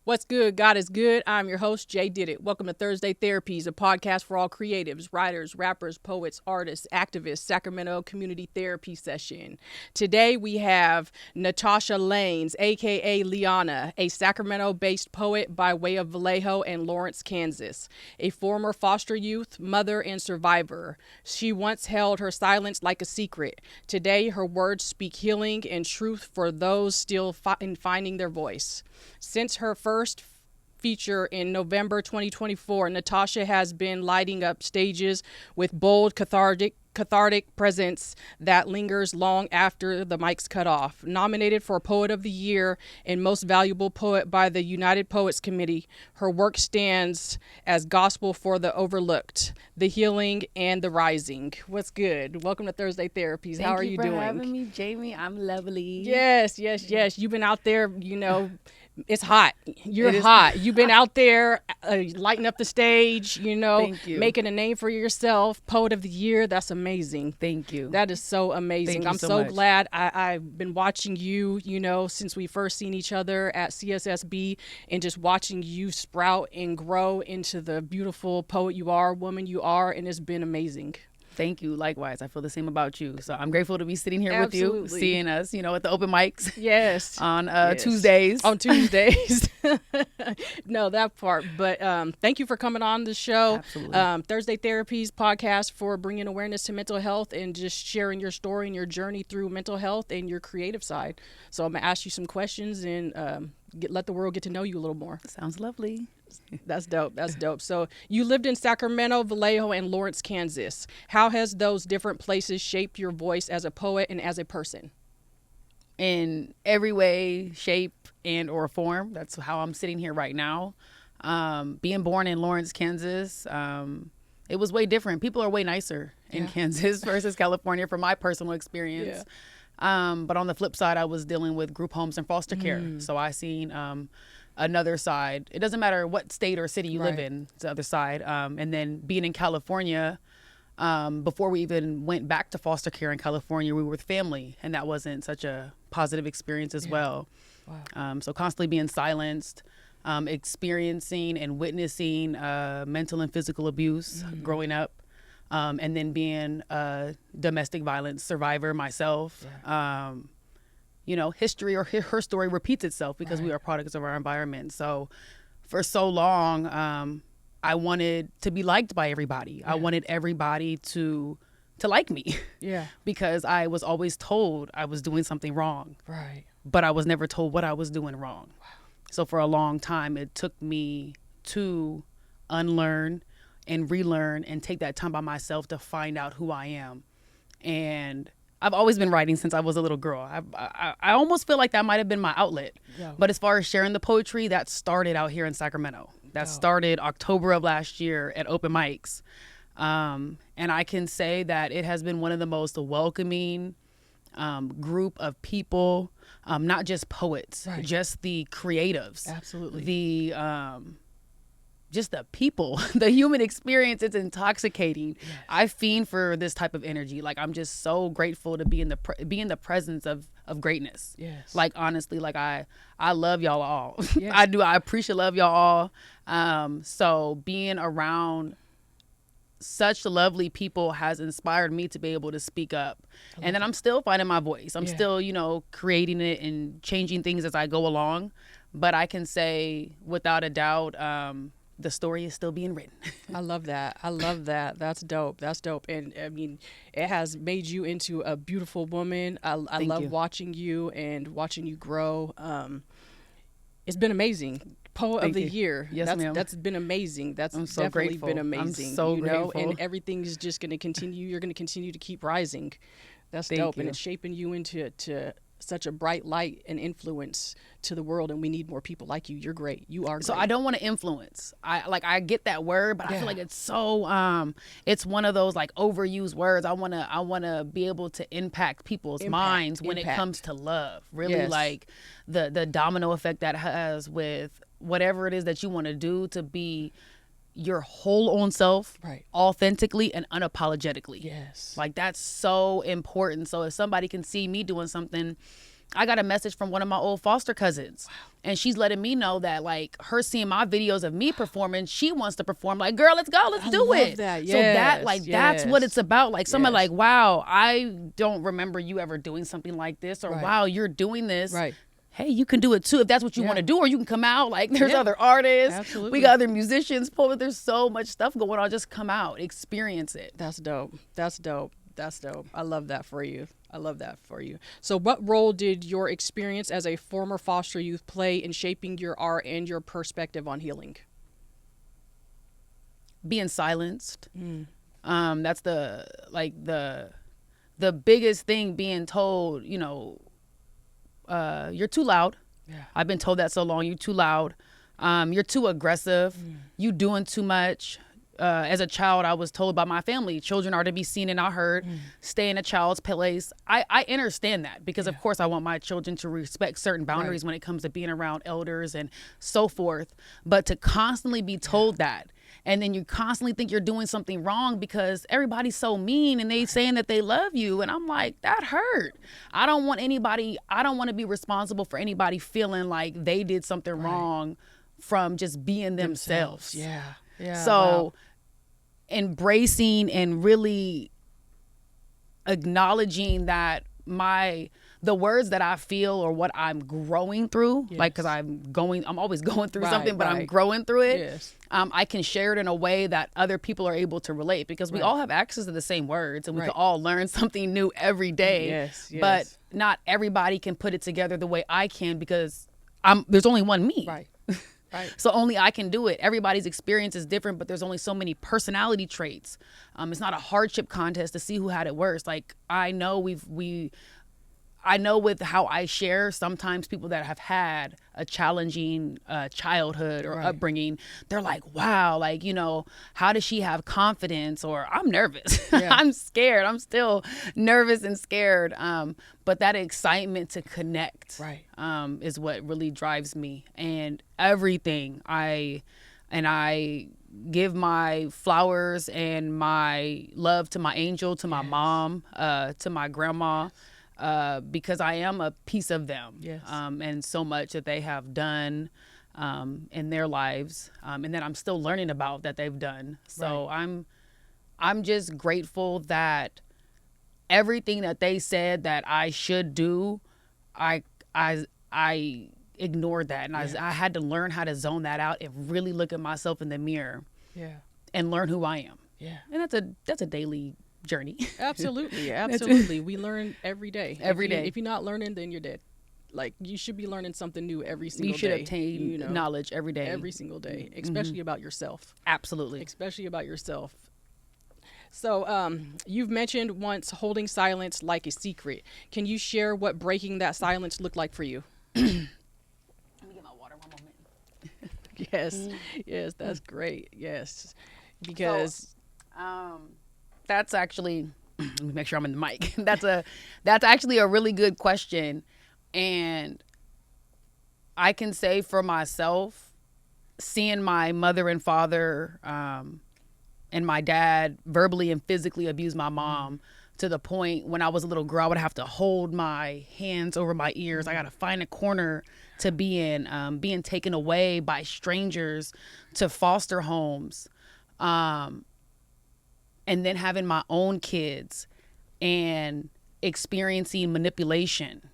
What's good? God is good. I'm your host, Jay Did It. Welcome to Thursday Therapies, a podcast for all creatives, writers, rappers, poets, artists, activists, Sacramento community therapy session. Today we have Natascha Lanes, aka Liana, a Sacramento-based poet by way of Vallejo and Lawrence, Kansas, a former foster youth, mother, and survivor. She once held her silence like a secret. Today her words speak healing and truth for those still finding their voice. Since her first feature in November 2024, Natasha has been lighting up stages with bold, cathartic presence that lingers long after the mic's cut off. Nominated for Poet of the Year and Most Valuable Poet by the United Poets Committee, her work stands as gospel for the overlooked, the healing, and the rising. What's good? Welcome to Thursday Therapies. How are you doing? Thank you for having me, Jamie. I'm lovely. Yes. You've been out there, it's hot. You're hot. You've been out there lighting up the stage, Thank you. making a name for yourself. Poet of the Year. That's amazing. Thank you. That is so amazing. Thank you I'm so so much. glad. I've been watching you, since we first seen each other at CSSB, and just watching you sprout and grow into the beautiful poet you are, woman you are, and it's been amazing. Thank you. Likewise. I feel the same about you. So I'm grateful to be sitting here Absolutely. with you, seeing us, at the open mics. Yes. On Yes. Tuesdays. On Tuesdays. No, that part. But thank you for coming on the show. Absolutely. Thursday Therapies podcast for bringing awareness to mental health and just sharing your story and your journey through mental health and your creative side. So I'm going to ask you some questions and let the world get to know you a little more. Sounds lovely. That's dope. So you lived in Sacramento, Vallejo, and Lawrence, Kansas. How has those different places shaped your voice as a poet and as a person? In every way, shape, and or form. That's how I'm sitting here right now. Being born in Lawrence, Kansas, it was way different. People are way nicer in Kansas versus California from my personal experience. Yeah. But on the flip side, I was dealing with group homes and foster care. So I seen another side. It doesn't matter what state or city you live in, it's the other side. And then being in California, before we even went back to foster care in California, we were with family, and that wasn't such a positive experience as well. Wow. So constantly being silenced, experiencing and witnessing mental and physical abuse growing up, and then being a domestic violence survivor myself. History or her story repeats itself because we are products of our environment. So for so long, I wanted to be liked by everybody. I wanted everybody to like me. Yeah. Because I was always told I was doing something wrong. Right. But I was never told what I was doing wrong. Wow. So for a long time, it took me to unlearn and relearn and take that time by myself to find out who I am. And I've always been writing since I was a little girl. I almost feel like that might have been my outlet. Yeah. But as far as sharing the poetry, that started out here in Sacramento. That started October of last year at open mics. And I can say that it has been one of the most welcoming group of people, not just poets, just the creatives. Absolutely. Just the people, the human experience, it's intoxicating. Yes. I fiend for this type of energy. Like, I'm just so grateful to be in the presence of greatness. Yes. Like, honestly, like I love y'all all. Yes. I do. I appreciate love y'all all. So being around such lovely people has inspired me to be able to speak up. And then I'm still finding my voice. I'm still, creating it and changing things as I go along. But I can say without a doubt, the story is still being written. I love that. That's dope. And I mean, it has made you into a beautiful woman. I love watching you and watching you grow. It's been amazing. Poet of the Year. Yes, ma'am. That's been amazing. That's so definitely grateful. been amazing. I'm so grateful. And everything's just going to continue. You're going to continue to keep rising. That's dope. And it's shaping you into such a bright light and influence to the world, and we need more people like you. You're great. You are great. So I don't want to influence. I get that word, but I feel like it's so it's one of those like overused words. I want to be able to impact people's minds when it comes to love. Really, like the domino effect that has with whatever it is that you want to do to be your whole own self, authentically and unapologetically. Yes. Like, that's so important. So if somebody can see me doing something I got a message from one of my old foster cousins. Wow. And she's letting me know that, like, her seeing my videos of me performing, she wants to perform. Like, girl, let's go. Let's do it. That. Yes. So that, like, that's what it's about. Like, somebody like, wow, I don't remember you ever doing something like this. Or, wow, you're doing this. Right. Hey, you can do it too if that's what you want to do, or you can come out. Like, there's other artists. Absolutely. We got other musicians. There's so much stuff going on. Just come out, experience it. That's dope. That's dope. That's dope. I love that for you. I love that for you. So what role did your experience as a former foster youth play in shaping your art and your perspective on healing? Being silenced. That's the biggest thing, being told, you know, you're too loud. Yeah. I've been told that so long. You're too loud. You're too aggressive. You doing too much. As a child, I was told by my family, children are to be seen and not heard. Stay in a child's place. I understand that because, of course, I want my children to respect certain boundaries when it comes to being around elders and so forth. But to constantly be told that, and then you constantly think you're doing something wrong because everybody's so mean and they saying that they love you. And I'm like, that hurt. I don't want to be responsible for anybody feeling like they did something wrong from just being themselves. Yeah. So embracing and really acknowledging that the words that I feel or what I'm growing through, like, because I'm always going through something, but I'm growing through it. Yes. I can share it in a way that other people are able to relate, because we all have access to the same words and we can all learn something new every day. Yes. But not everybody can put it together the way I can, because there's only one me. Right. So only I can do it. Everybody's experience is different, but there's only so many personality traits. It's not a hardship contest to see who had it worse. Like, I know I know with how I share, sometimes people that have had a challenging childhood or upbringing, they're like, wow, like, you know, how does she have confidence? Or I'm nervous. I'm scared. I'm still nervous and scared. But that excitement to connect is what really drives me. And everything I give my flowers and my love to my angel, to my mom, to my grandma, because I am a piece of them, and so much that they have done in their lives, and that I'm still learning about that they've done. So I'm just grateful that everything that they said that I should do, I ignored that, and I had to learn how to zone that out and really look at myself in the mirror, and learn who I am. And that's a daily journey. Absolutely. We learn every day. Every day. If you're not learning, then you're dead. Like, you should be learning something new every single day. You should obtain knowledge every day. Every single day, especially about yourself. Absolutely. Especially about yourself. So you've mentioned once holding silence like a secret. Can you share what breaking that silence looked like for you? Let me get my water one moment. Yes, that's great. Yes, because that's actually, let me make sure I'm in the mic. That's actually a really good question. And I can say for myself, seeing my mother and father and my dad verbally and physically abuse my mom, to the point when I was a little girl, I would have to hold my hands over my ears. I got to find a corner to be in, being taken away by strangers to foster homes. And then having my own kids and experiencing manipulation,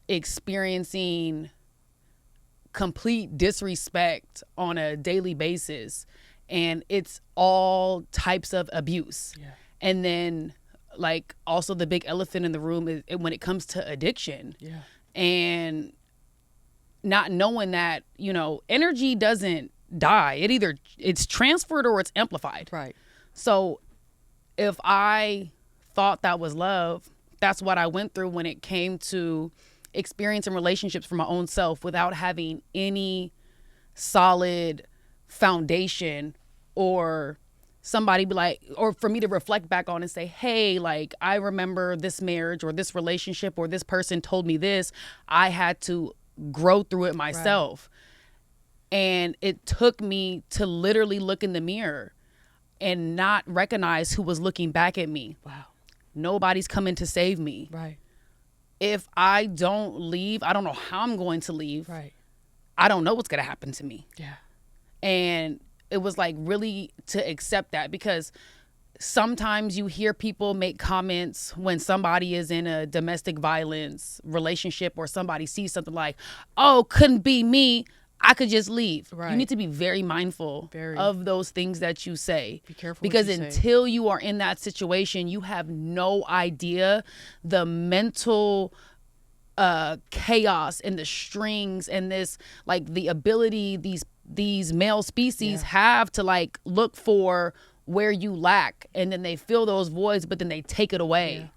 experiencing complete disrespect on a daily basis. And it's all types of abuse. And then, like, also the big elephant in the room is when it comes to addiction. And not knowing that, you know, energy doesn't die. It's transferred or it's amplified. So if I thought that was love, that's what I went through when it came to experiencing relationships for my own self without having any solid foundation, or somebody be like, or for me to reflect back on and say, hey, like, I remember this marriage or this relationship or this person told me this. I had to grow through it myself. And it took me to literally look in the mirror and not recognize who was looking back at me. Nobody's coming to save me. if I don't leave, I don't know how I'm going to leave. Right. I don't know what's going to happen to me. Yeah. And it was like really to accept that, because sometimes you hear people make comments when somebody is in a domestic violence relationship, or somebody sees something like, oh, couldn't be me, I could just leave. Right. You need to be very mindful of those things that you say. Be careful. Because what you until you are in that situation, you have no idea the mental chaos and the strings and this, like, the ability these male species have to like look for where you lack, and then they fill those voids, but then they take it away. Yeah.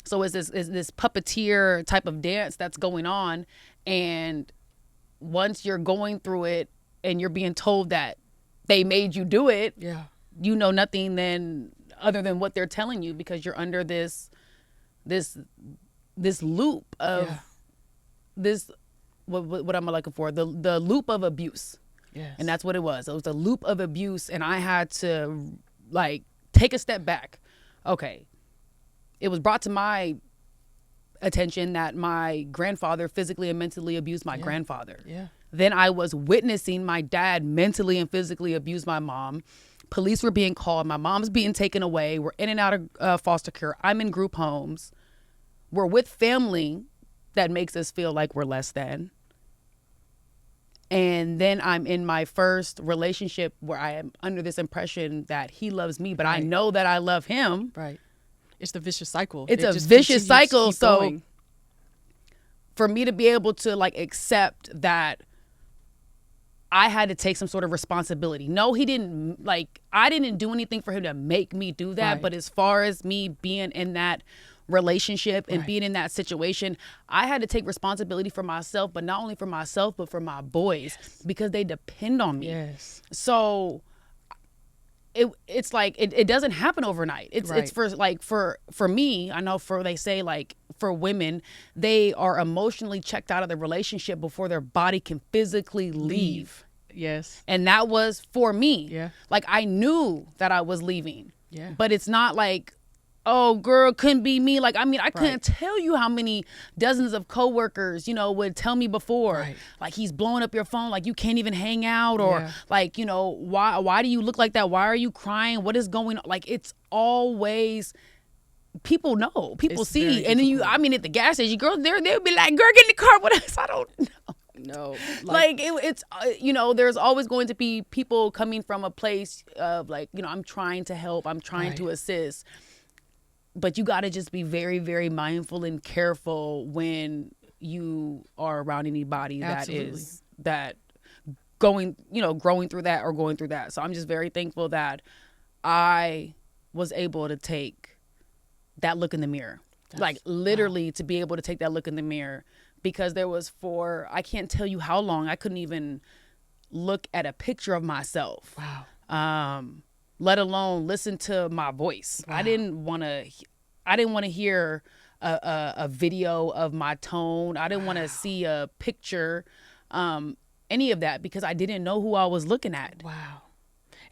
So it's this puppeteer type of dance that's going on, and once you're going through it and you're being told that they made you do it, you know nothing then other than what they're telling you, because you're under this loop of this, what am I looking for? The loop of abuse. Yes. And that's what it was. It was a loop of abuse, and I had to like take a step back. Okay. It was brought to my attention that my grandfather physically and mentally abused my grandfather. Yeah. Then I was witnessing my dad mentally and physically abuse my mom. Police were being called. My mom's being taken away. We're in and out of foster care. I'm in group homes. We're with family that makes us feel like we're less than. And then I'm in my first relationship where I am under this impression that he loves me, but I know that I love him. Right. It's the vicious cycle. It's a vicious cycle. So for me to be able to like accept that I had to take some sort of responsibility. No, he didn't, like, I didn't do anything for him to make me do that. Right. But as far as me being in that relationship and being in that situation, I had to take responsibility for myself, but not only for myself, but for my boys, because they depend on me. Yes. So it's like, it doesn't happen overnight. It's for like, for me, I know they say like for women, they are emotionally checked out of the relationship before their body can physically leave. Yes. And that was for me. Yeah. Like I knew that I was leaving. Yeah. But it's not like, oh, girl, couldn't be me. Like, I mean, I couldn't tell you how many dozens of coworkers, would tell me before, like, he's blowing up your phone, like, you can't even hang out, or like, why do you look like that? Why are you crying? What is going on? Like, it's always, people know, people see. And then at the gas station, girls, they'll be like, girl, get in the car with us. I don't know. No, it's there's always going to be people coming from a place of like, I'm trying to help, I'm trying to assist. But you got to just be very, very mindful and careful when you are around anybody that is growing through that or going through that. So I'm just very thankful that I was able to take that look in the mirror, to be able to take that look in the mirror, because there was I can't tell you how long I couldn't even look at a picture of myself. Wow. Let alone listen to my voice. Wow. I didn't want to hear a video of my tone. I didn't want to see a picture, any of that, because I didn't know who I was looking at. Wow.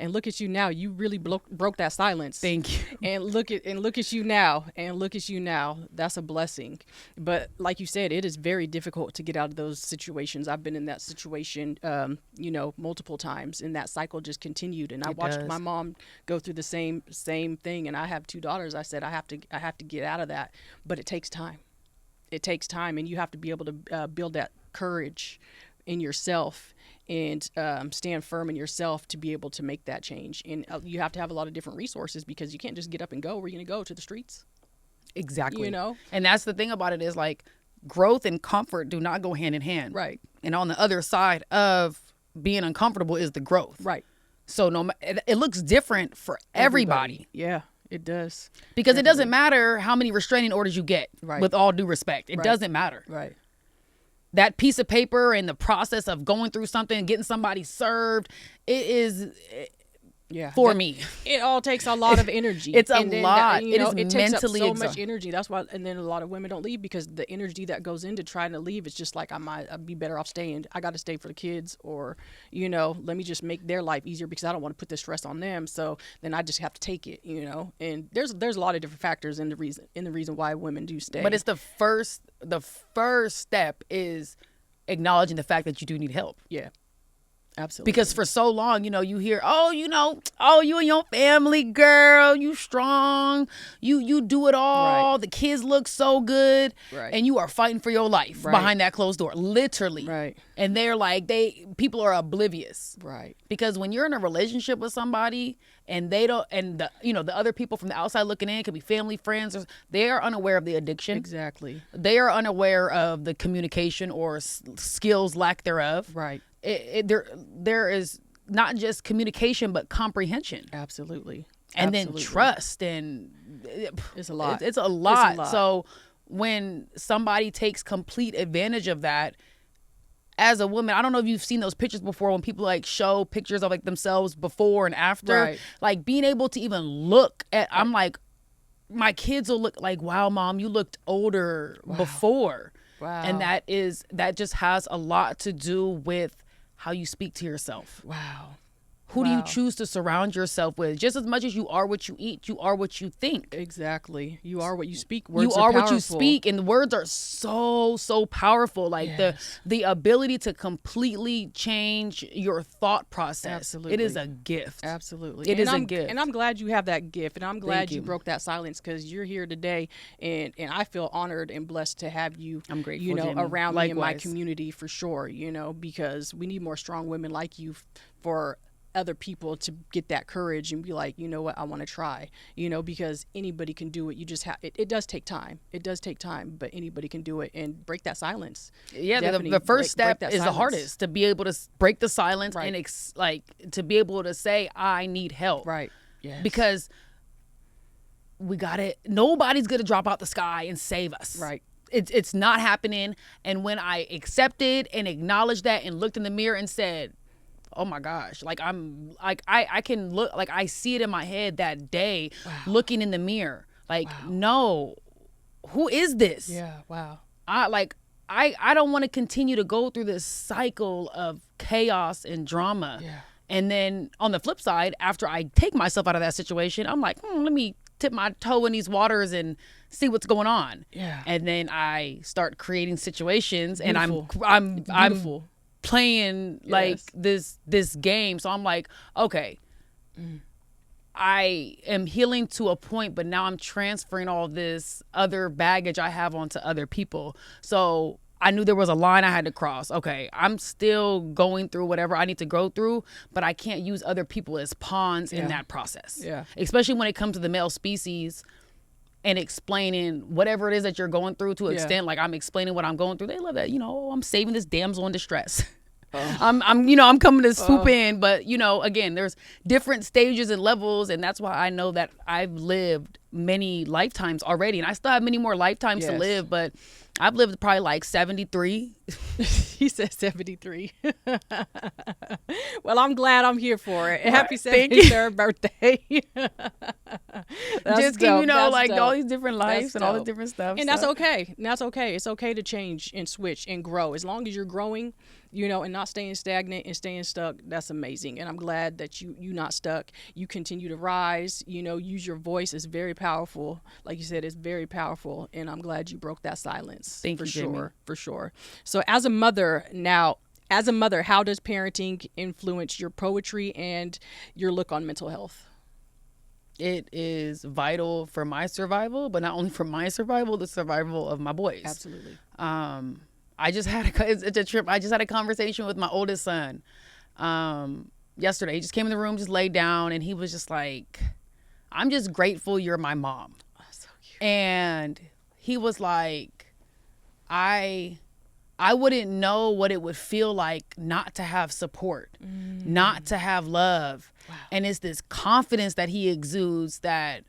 And look at you now. You really broke that silence. Thank you. And look at you now. And look at you now. That's a blessing. But like you said, it is very difficult to get out of those situations. I've been in that situation, multiple times, and that cycle just continued. And I watched my mom go through the same thing. And I have 2 daughters. I said I have to get out of that. But it takes time. It takes time, and you have to be able to build that courage in yourself and stand firm in yourself to be able to make that change. And you have to have a lot of different resources, because you can't just get up and go. Where are you going to go? To the streets? Exactly. And that's the thing about it, is like growth and comfort do not go hand in hand. Right. And on the other side of being uncomfortable is the growth. Right. So it looks different for everybody. Yeah, it does. Because it doesn't matter how many restraining orders you get, with all due respect. It doesn't matter. Right. That piece of paper and the process of going through something and getting somebody served, for me. It all takes a lot of energy. It's a lot. It is it takes mentally up so much energy. That's why, and then a lot of women don't leave because the energy that goes into trying to leave is just like, I'd be better off staying. I got to stay for the kids, or, let me just make their life easier because I don't want to put this stress on them. So then I just have to take it, and there's a lot of different factors in the reason why women do stay. But it's the first step is acknowledging the fact that you do need help. Yeah. Absolutely. Because for so long, you hear, you and your family, girl, you strong, you do it all. Right. The kids look so good. Right. And you are fighting for your life behind that closed door, literally. Right. And they're like, people are oblivious. Right. Because when you're in a relationship with somebody and they don't, and the other people from the outside looking in, could be family, friends, they are unaware of the addiction. Exactly. They are unaware of the communication or skills lack thereof. Right. There is not just communication but comprehension. Absolutely. And then trust, and it's a lot. It's a lot. So when somebody takes complete advantage of that, as a woman, I don't know if you've seen those pictures before when people like show pictures of like themselves before and after. Right. Like being able to even look at, I'm like, my kids will look like, wow, Mom, you looked older before. Wow. And that just has a lot to do with how you speak to yourself. Wow. Who do you choose to surround yourself with? Just as much as you are what you eat, you are what you think. Exactly. You are what you speak. Words you are powerful. What you speak, and the words are so powerful. Like the ability to completely change your thought process. Absolutely. It is a gift. Absolutely. It is a gift. And I'm glad you have that gift, and I'm glad you broke that silence because you're here today, and I feel honored and blessed to have you. I'm grateful, Jamie. Around Likewise. me in my community for sure. Because we need more strong women like you for other people to get that courage and be like, you know what, I want to try, because anybody can do it. You just have, it does take time. It does take time, but anybody can do it and break that silence. Yeah. The first step is the hardest, to be able to break the silence and to be able to say, I need help. Right. Yes. Because nobody's going to drop out the sky and save us. Right. It's not happening. And when I accepted and acknowledged that and looked in the mirror and said, oh my gosh, like I can look, like I see it in my head that day, looking in the mirror, like, no, who is this? Yeah. Wow. I don't want to continue to go through this cycle of chaos and drama. Yeah. And then on the flip side, after I take myself out of that situation, I'm like, let me tip my toe in these waters and see what's going on. Yeah. And then I start creating situations. Beautiful. And I'm playing like this game. So I'm like, okay, I am healing to a point, but now I'm transferring all this other baggage I have onto other people. So I knew there was a line I had to cross. Okay, I'm still going through whatever I need to go through, but I can't use other people as pawns in that process. Yeah. Especially when it comes to the male species and explaining whatever it is that you're going through to an extent. Like I'm explaining what I'm going through. They love that, I'm saving this damsel in distress. I'm coming to swoop in, but again, there's different stages and levels, and that's why I know that I've lived many lifetimes already, and I still have many more lifetimes to live, but I've lived probably like 73. He said 73. Well, I'm glad I'm here for it. Happy 73rd birthday. Just dope. Like dope. All these different lives and all the different stuff. And that's okay. And that's okay. It's okay to change and switch and grow. As long as you're growing, and not staying stagnant and staying stuck, that's amazing. And I'm glad that you not stuck. You continue to rise, use your voice. It's very powerful. Like you said, it's very powerful. And I'm glad you broke that silence. Thank you, Jimmy. For sure. So as a mother, how does parenting influence your poetry and your look on mental health? It is vital for my survival, but not only for my survival, the survival of my boys. Absolutely. I just had it's a trip. I just had a conversation with my oldest son yesterday. He just came in the room, just laid down, and he was just like, I'm just grateful you're my mom. Oh, so cute. And he was like, I wouldn't know what it would feel like not to have support, not to have love. Wow. And it's this confidence that he exudes that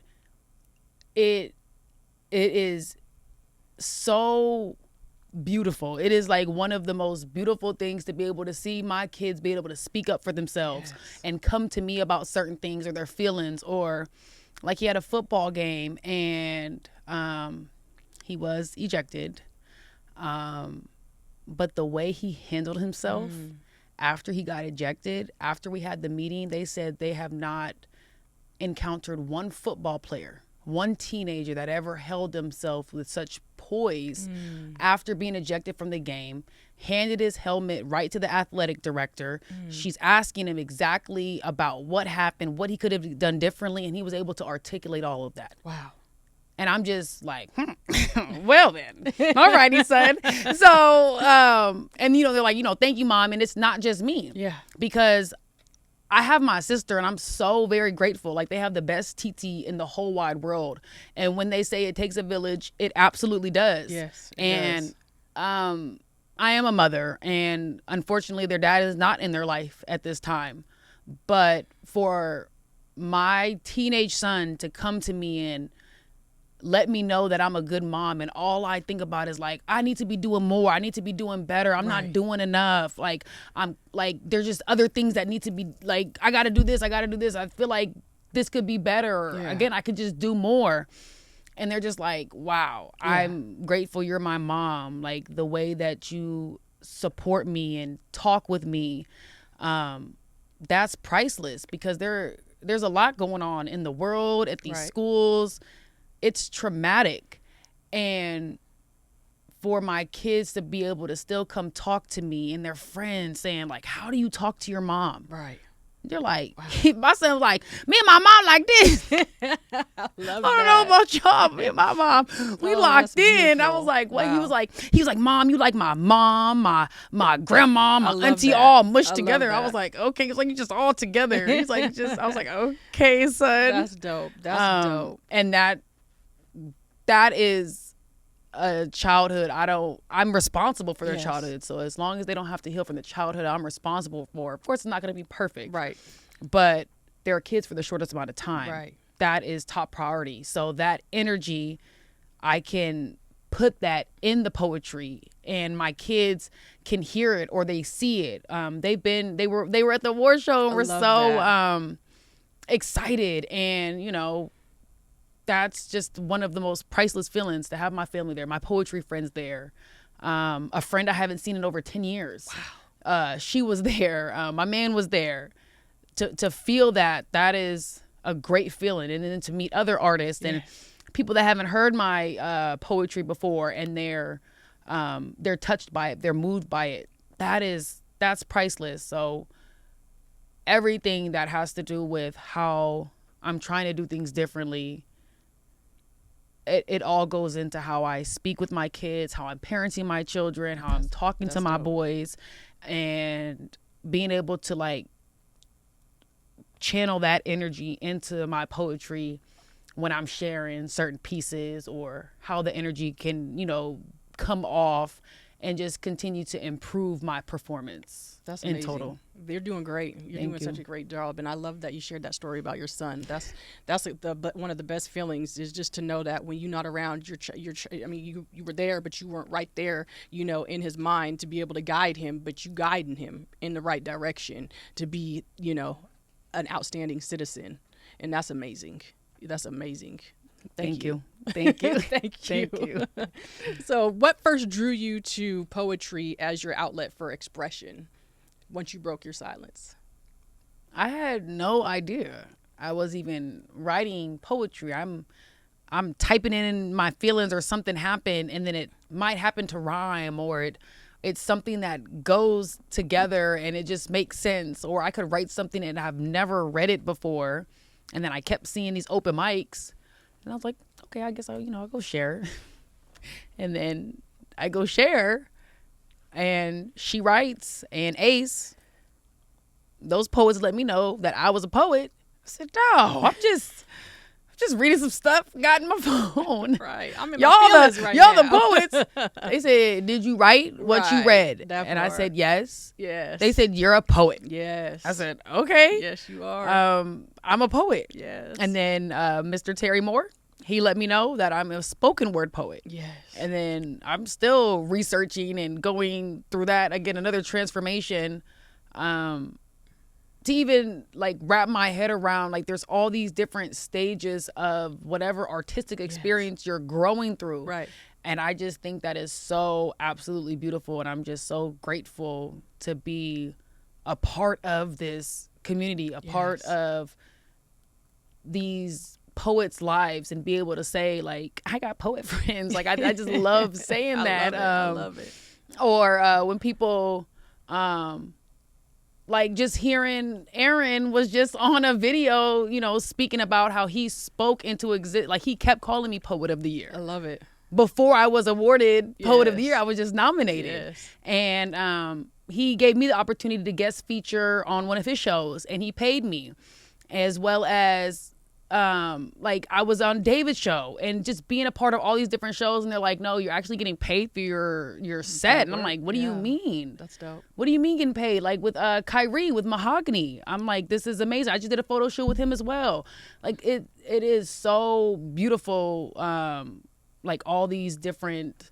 it is so beautiful. It is like one of the most beautiful things to be able to see my kids be able to speak up for themselves and come to me about certain things or their feelings, or like he had a football game and he was ejected. But the way he handled himself after he got ejected, after we had the meeting, they said they have not encountered one football player, one teenager that ever held himself with such poise after being ejected from the game, handed his helmet right to the athletic director. She's asking him exactly about what happened, what he could have done differently, and he was able to articulate all of that. Wow. And I'm just like, well then, all righty, son. So, and they're like, thank you, Mom. And it's not just me. Yeah. Because I have my sister and I'm so very grateful. Like, they have the best TT in the whole wide world. And when they say it takes a village, it absolutely does. Yes. And I am a mother, and unfortunately their dad is not in their life at this time. But for my teenage son to come to me and let me know that I'm a good mom, and all I think about is like, I need to be doing more. I need to be doing better. I'm not doing enough. Like, I'm like, there's just other things that need to be, like, I got to do this. I feel like this could be better. Yeah. Again, I could just do more. And they're just like, wow, I'm grateful you're my mom. Like, the way that you support me and talk with me, that's priceless, because there's a lot going on in the world, at these schools. It's traumatic. And for my kids to be able to still come talk to me and their friends saying, like, how do you talk to your mom? Right. They're like, my son was like, me and my mom like this. I don't know about y'all. Me and my mom, we locked in. I was like, what? Wow. He was like, Mom, you like my mom, my grandma, my auntie, all mushed together. I was like, okay. It's like, you just all together. He's like, I was like, okay, son. That's dope. That's dope. And that is a childhood. I'm responsible for their childhood. So as long as they don't have to heal from the childhood I'm responsible for, of course it's not going to be perfect. Right. But they're kids for the shortest amount of time. Right. That is top priority. So that energy, I can put that in the poetry, and my kids can hear it or they see it. They were at the award show and were so excited, and that's just one of the most priceless feelings, to have my family there, my poetry friends there. A friend I haven't seen in over 10 years. Wow. She was there. My man was there. To feel that is a great feeling. And then to meet other artists and people that haven't heard my poetry before, and they're touched by it, they're moved by it. That's priceless. So everything that has to do with how I'm trying to do things differently, it all goes into how I speak with my kids, how I'm parenting my children, how I'm talking to my boys, and being able to like channel that energy into my poetry when I'm sharing certain pieces, or how the energy can, come off and just continue to improve my performance. That's amazing. In total. They're doing great. You're doing such a great job, and I love that you shared that story about your son. That's one of the best feelings, is just to know that when you're not around, you were there, but you weren't right there, in his mind, to be able to guide him, but you guiding him in the right direction to be, an outstanding citizen, and that's amazing. That's amazing. Thank you. Thank you. Thank you. So what first drew you to poetry as your outlet for expression once you broke your silence? I had no idea I was even writing poetry. I'm typing in my feelings, or something happened, and then it might happen to rhyme, or it's something that goes together and it just makes sense. Or I could write something and I've never read it before, and then I kept seeing these open mics. And I was like, okay, I guess I'll go share. And then I go share, and she writes, and Ace, those poets let me know that I was a poet. I said, no, I'm just reading some stuff, got in my phone. Right. I'm in my feelings right now. Y'all the poets. They said, did you write what you read? And I said, yes. Yes. They said, you're a poet. Yes. I said, okay. Yes, you are. I'm a poet. Yes. And then Mr. Terry Moore, he let me know that I'm a spoken word poet. Yes. And then I'm still researching and going through that again, another transformation, to even like wrap my head around, like there's all these different stages of whatever artistic experience you're growing through. Right. And I just think that is so absolutely beautiful. And I'm just so grateful to be a part of this community, a part of these poets' lives, and be able to say, like, I got poet friends. Like, I just love saying that. I love it. Or when people, like, just hearing Aaron was just on a video, you know, speaking about how he spoke into exist. Like, he kept calling me Poet of the Year. I love it. Before I was awarded Poet of the Year, I was just nominated. Yes. And he gave me the opportunity to guest feature on one of his shows, and he paid me, as well as like I was on David's show, and just being a part of all these different shows. And they're like, no, you're actually getting paid for your set. And I'm like, what do you mean? That's dope. What do you mean getting paid? Like with Kyrie, with Mahogany. I'm like, this is amazing. I just did a photo shoot with him as well. Like it is so beautiful. Like all these different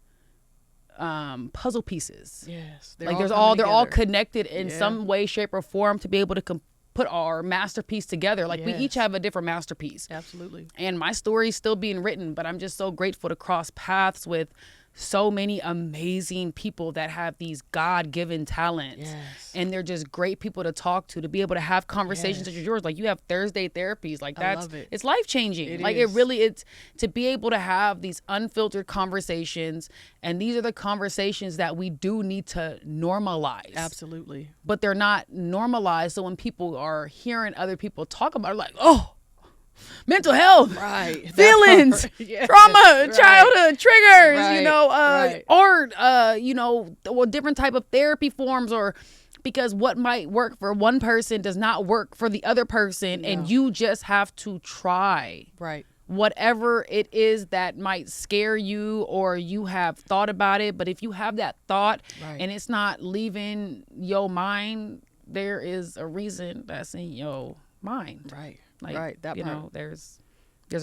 puzzle pieces. Yes. Like they're all connected in some way, shape, or form to be able to put our masterpiece together. Like we each have a different masterpiece. Absolutely. And my story is still being written, but I'm just so grateful to cross paths with so many amazing people that have these God-given talents. Yes. And they're just great people to talk to be able to have conversations such as yours. Like you have Thursday Therapies. Like that's, it's life-changing. It's to be able to have these unfiltered conversations. And these are the conversations that we do need to normalize. Absolutely. But they're not normalized. So when people are hearing other people talk about it, like, oh, mental health, feelings, trauma, childhood triggers, art, or different type of therapy forms, or because what might work for one person does not work for the other person. And you just have to try whatever it is that might scare you, or you have thought about it. But if you have that thought and it's not leaving your mind, there is a reason that's in your mind. Like, that part. There's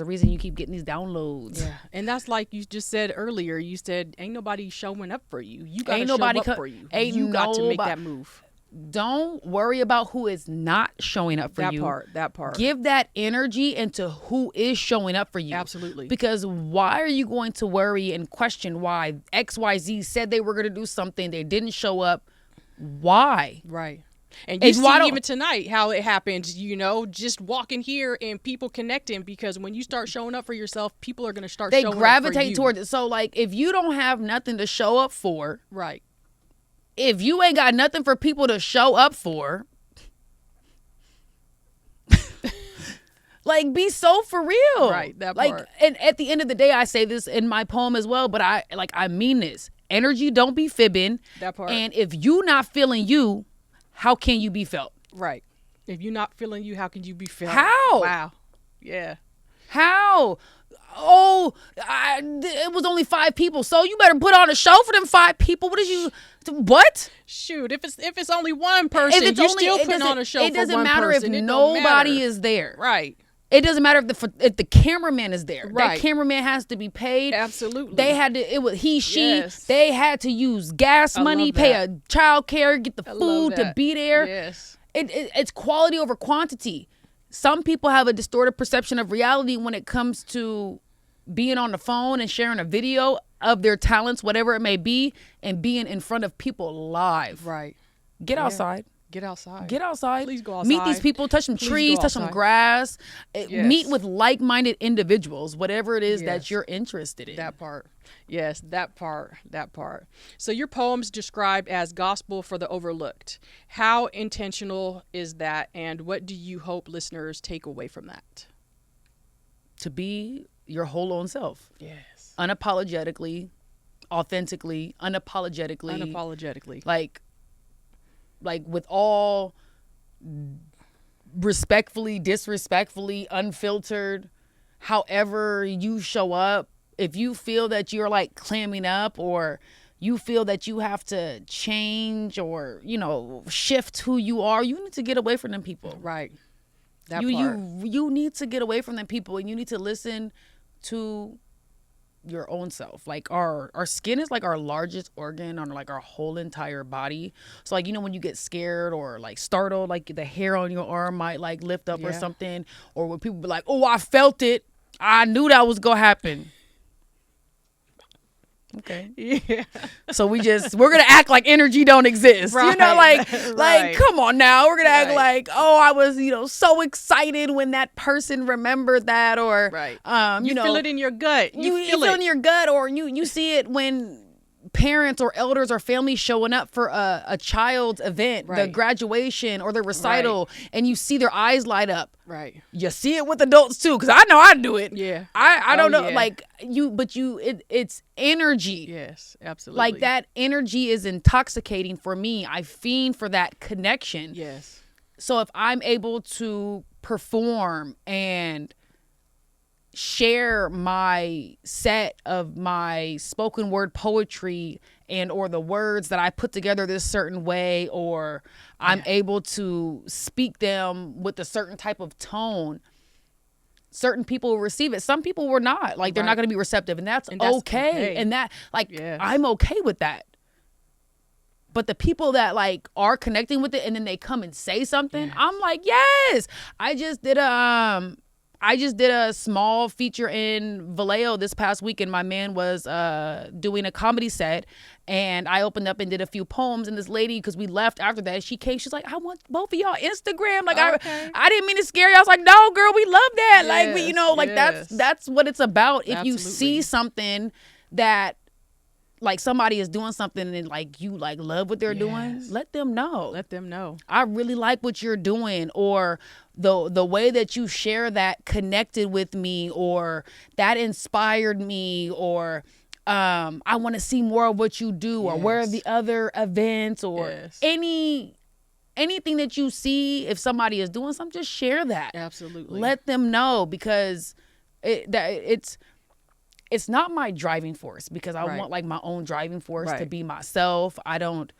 a reason you keep getting these downloads. Yeah, and that's like you just said earlier. You said ain't nobody showing up for you. You got to show up for you. You got to make that move. Don't worry about who is not showing up for you. That part. Give that energy into who is showing up for you. Absolutely. Because why are you going to worry and question why XYZ said they were going to do something, they didn't show up? Why? Right. And you see even tonight how it happened, just walking here and people connecting, because when you start showing up for yourself, people are going to start showing up for you. They gravitate towards it. So like if you don't have nothing to show up for, right. If you ain't got nothing for people to show up for, like be so for real. Right, that like part. And at the end of the day, I say this in my poem as well, but I mean this. Energy, don't be fibbing. That part. And if you not feeling you, how can you be felt? Right. If you're not feeling you, how can you be felt? How? Wow. Yeah. How? Oh, it was only 5 people, so you better put on a show for them 5 people. What? Shoot, if it's only one person, you're still putting on a show for one person. It doesn't matter if nobody is there. Right. It doesn't matter if the cameraman is there. Right. That cameraman has to be paid. Absolutely. They had to. It was he, she. Yes. They had to use gas money, pay a child care, get the food to be there. Yes. It's quality over quantity. Some people have a distorted perception of reality when it comes to being on the phone and sharing a video of their talents, whatever it may be, and being in front of people live. Right. Get outside. Get outside. Get outside. Please go outside. Meet these people. Touch some trees. Touch some grass. Meet with like-minded individuals, whatever it is that you're interested in. That part. Yes, that part. So your poem's described as gospel for the overlooked. How intentional is that, and what do you hope listeners take away from that? To be your whole own self. Yes. Unapologetically, authentically, unapologetically. Like with all respectfully, disrespectfully, unfiltered, however you show up. If you feel that you're like clamming up, or you feel that you have to change or, shift who you are, you need to get away from them people. Right. You need to get away from them people, and you need to listen to your own self. Like our skin is like our largest organ on like our whole entire body. So like, you know, when you get scared or like startled, like the hair on your arm might like lift up or something, or when people be like, oh, I felt it, I knew that was gonna happen. Okay. Yeah. So we're gonna act like energy don't exist. Right. You know, like Right. come on now. We're gonna act Right. like, oh, I was, you know, so excited when that person remembered that, or Right. you know, feel it in your gut. you feel feel it in your gut, or you see it when parents or elders or family showing up for a child's event, the Right. graduation or the recital, and you see their eyes light up. Right. You see it with adults too, because I know I do it. Yeah. I don't know, yeah. like it's energy. Yes, absolutely. Like that energy is intoxicating for me. I fiend for that connection. Yes. So if I'm able to perform and share my set of my spoken word poetry and or the words that I put together this certain way, or I'm able to speak them with a certain type of tone, certain people will receive it. Some people were not. Like they're not going to be receptive, and that's okay. And that I'm okay with that. But the people that like are connecting with it and then they come and say something, I'm like, yes. I just did a small feature in Vallejo this past week, and my man was doing a comedy set, and I opened up and did a few poems, and this lady, because we left after that, she came, she's like, I want both of y'all Instagram. Like I didn't mean to scare you. I was like, no, girl, we love that. Like we, you know, like that's what it's about. If you see something that like somebody is doing something and like you like love what they're doing, let them know. Let them know. I really like what you're doing, or the way that you share that connected with me, or that inspired me, or I want to see more of what you do, or where are the other events, or anything that you see. If somebody is doing something, just share that. Absolutely. Let them know, because it's not my driving force, because I want like my own driving force to be myself. I don't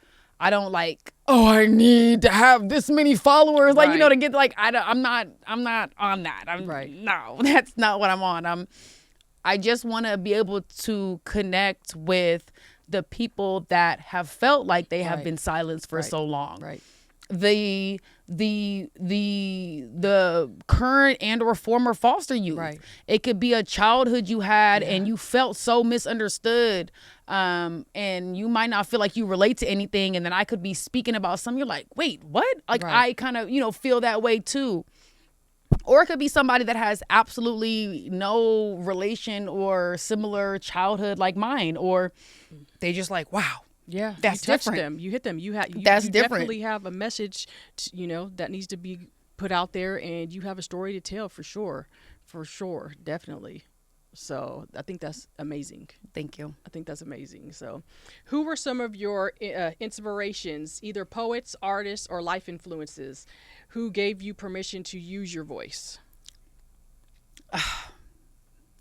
like, oh, I need to have this many followers, like, you know, to get like, I'm not on that. No, that's not what I'm on. I just want to be able to connect with the people that have felt like they have been silenced for so long. Right. The current and or former foster youth. Right. It could be a childhood you had and you felt so misunderstood, and you might not feel like you relate to anything, and then I could be speaking about something, you're like, wait, what? Like I kind of, you know, feel that way too. Or it could be somebody that has absolutely no relation or similar childhood like mine, or they just like, wow. Yeah, that's you touch different. them. You hit them. That's you different. Definitely have a message, you know, that needs to be put out there, and you have a story to tell for sure, definitely. So I think that's amazing. Thank you. I think that's amazing. So, who were some of your inspirations, either poets, artists, or life influences, who gave you permission to use your voice?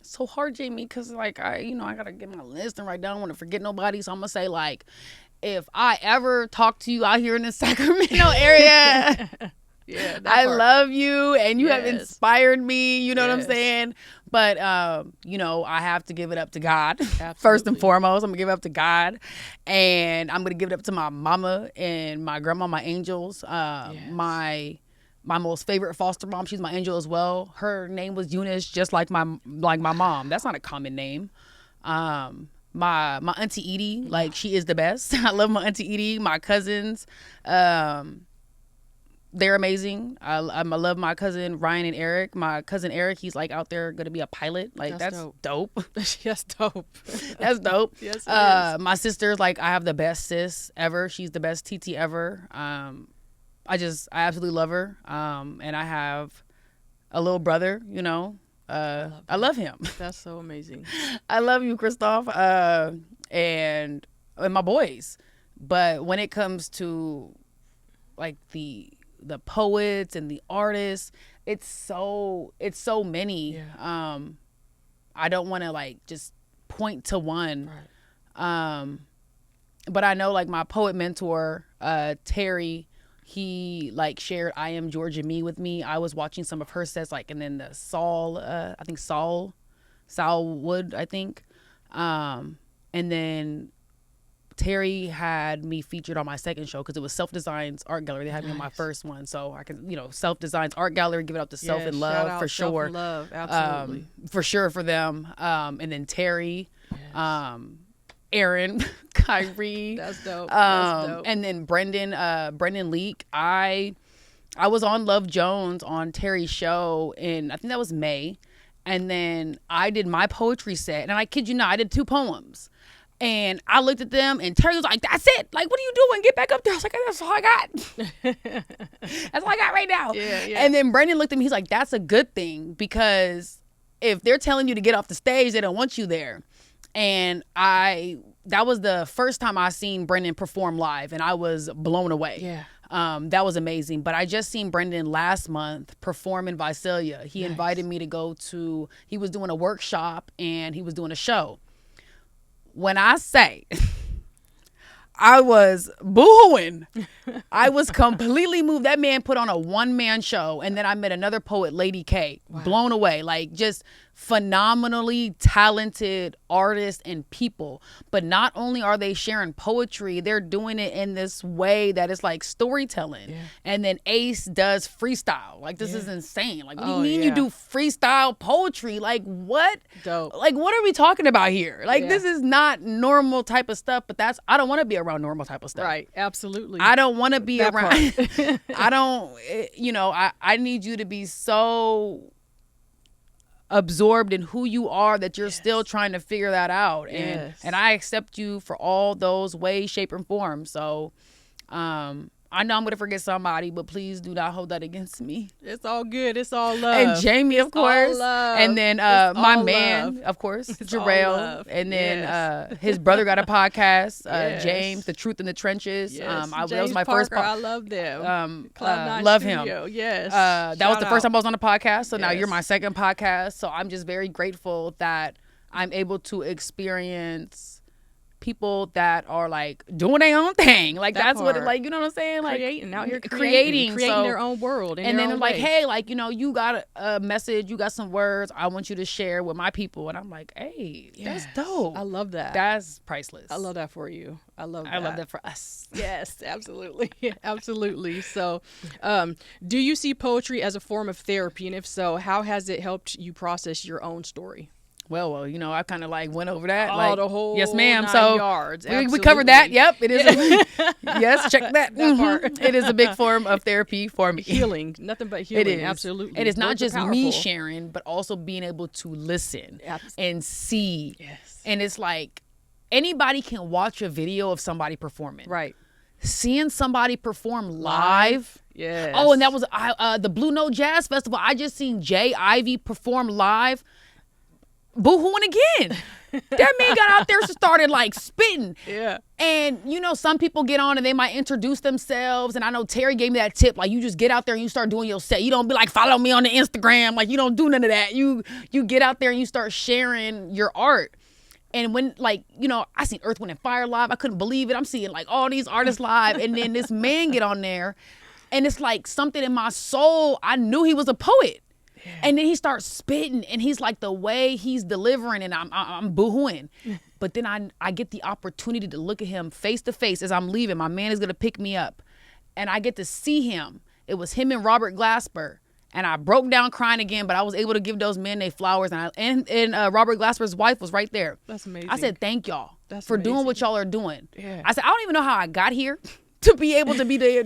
So hard, Jamie, because like I gotta get my list and write down. I don't want to forget nobody, so I'm gonna say, like, if I ever talk to you out here in the Sacramento area, I love you and you have inspired me. You know what I'm saying? But you know, I have to give it up to God. First and foremost. I'm gonna give it up to God, and I'm gonna give it up to my mama and my grandma, my angels. My most favorite foster mom, she's my angel as well. Her name was Eunice, just like my mom. That's not a common name. My auntie Edie, like, she is the best. I love my auntie Edie. My cousins, they're amazing. I love my cousin Ryan and Eric. My cousin Eric, he's like out there gonna be a pilot. Like that's dope. That's dope. That's dope. Yes, it is. My sister's like, I have the best sis ever. She's the best TT ever. I absolutely love her. And I have a little brother, you know. I love him. That's so amazing. I love you, Christoph. And my boys. But when it comes to like the poets and the artists, it's so many. Yeah. I don't want to like just point to one. Right. But I know like my poet mentor, Terry, he like shared I Am Georgia Me with me. I was watching some of her sets, like, and then the Saul Salwood, I think. And then Terry had me featured on my second show because it was Self Designs Art Gallery. They had me on my first one, so I can, Self Designs Art Gallery, give it up to Self and Love for sure. Self and Love, absolutely, for sure for them. And then Terry, Aaron, Kyrie, that's dope. And then Brendan Leak. I was on Love Jones on Terry's show in, I think that was May, and then I did my poetry set, and I kid you not, I did 2 poems. And I looked at them, and Terry was like, "That's it. Like, what are you doing? Get back up there." I was like, "That's all I got. That's all I got right now." Yeah. And then Brendan looked at me. He's like, "That's a good thing, because if they're telling you to get off the stage, they don't want you there." And that was the first time I seen Brendan perform live, and I was blown away. Yeah. That was amazing. But I just seen Brendan last month perform in Visalia. He invited me to go to. He was doing a workshop and he was doing a show. When I say I was boohooing, I was completely moved. That man put on a one-man show, and then I met another poet, Lady K. Wow. Blown away. Like, just phenomenally talented artists and people. But not only are they sharing poetry, they're doing it in this way that is like storytelling. Yeah. And then Ace does freestyle. Like, this is insane. Like, what do you mean you do freestyle poetry? Like, what? Dope. Like, what are we talking about here? Like, this is not normal type of stuff, but I don't want to be around normal type of stuff. Right. Absolutely. I don't want to be around. I don't, I need you to be so absorbed in who you are that you're still trying to figure that out. And I accept you for all those ways, shape, and forms. So I know I'm going to forget somebody, but please do not hold that against me. It's all good. It's all love. And Jamie, of course. And then my man, love. of course, Jarrell. And then his brother got a podcast, James, The Truth in the Trenches. Yes. That was my first I love them. Love Studio. him. Yes. That was the first time I was on the podcast. So now Yes. you're my second podcast. So I'm just very grateful that I'm able to experience people that are like doing their own thing. Like, that's what it, like, you know what I'm saying? Like, creating out here, creating their own world. And then they're like, hey, like, you got a message, you got some words I want you to share with my people. And I'm like, hey, that's dope. I love that. That's priceless. I love that for you. I love that for us. Yes, absolutely. Absolutely. So, do you see poetry as a form of therapy? And if so, how has it helped you process your own story? Well, I kind of like went over that. The whole yes, ma'am. 9 so yards. We covered that. Yep, it is. Yes, check that. Part. It is a big form of therapy for me. Healing, nothing but healing. It is. Absolutely. And it's not just me sharing, but also being able to listen and see. Yes. And it's like anybody can watch a video of somebody performing. Right. Seeing somebody perform live. Yes. Oh, and that was the Blue Note Jazz Festival. I just seen Jay Ivy perform live. Boo-hooing again. That man got out there and started like spitting. Yeah. And some people get on and they might introduce themselves. And I know Terry gave me that tip. Like, you just get out there and you start doing your set. You don't be like, follow me on the Instagram. Like, you don't do none of that. You get out there and you start sharing your art. And when, like, I seen Earth, Wind, and Fire live. I couldn't believe it. I'm seeing like all these artists live. And then this man get on there and it's like something in my soul. I knew he was a poet. Yeah. And then he starts spitting and he's like, the way he's delivering, and I'm boohooing. But then I get the opportunity to look at him face to face as I'm leaving. My man is going to pick me up and I get to see him. It was him and Robert Glasper. And I broke down crying again, but I was able to give those men their flowers. And Robert Glasper's wife was right there. That's amazing. I said, thank y'all for amazing. doing what y'all are doing. Yeah. I said, I don't even know how I got here to be able to be there.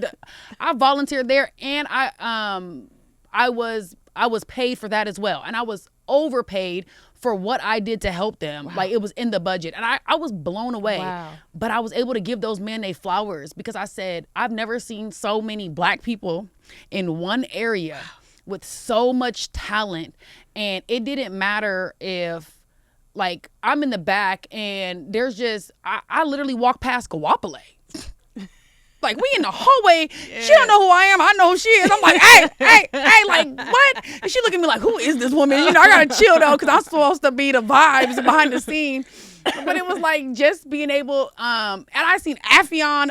I volunteered there, and I was paid for that as well. And I was overpaid for what I did to help them. Wow. Like, it was in the budget. And I was blown away. Wow. But I was able to give those men their flowers because I said, I've never seen so many Black people in one area with so much talent. And it didn't matter if, like, I'm in the back and there's just, I literally walk past Guapale. Like, we in the hallway. She don't know who I am. I know who she is. I'm like, hey, like, what? And she look at me like, who is this woman? You know, I gotta chill though, because I'm supposed to be the vibes behind the scene. But it was like just being able, and I seen Affion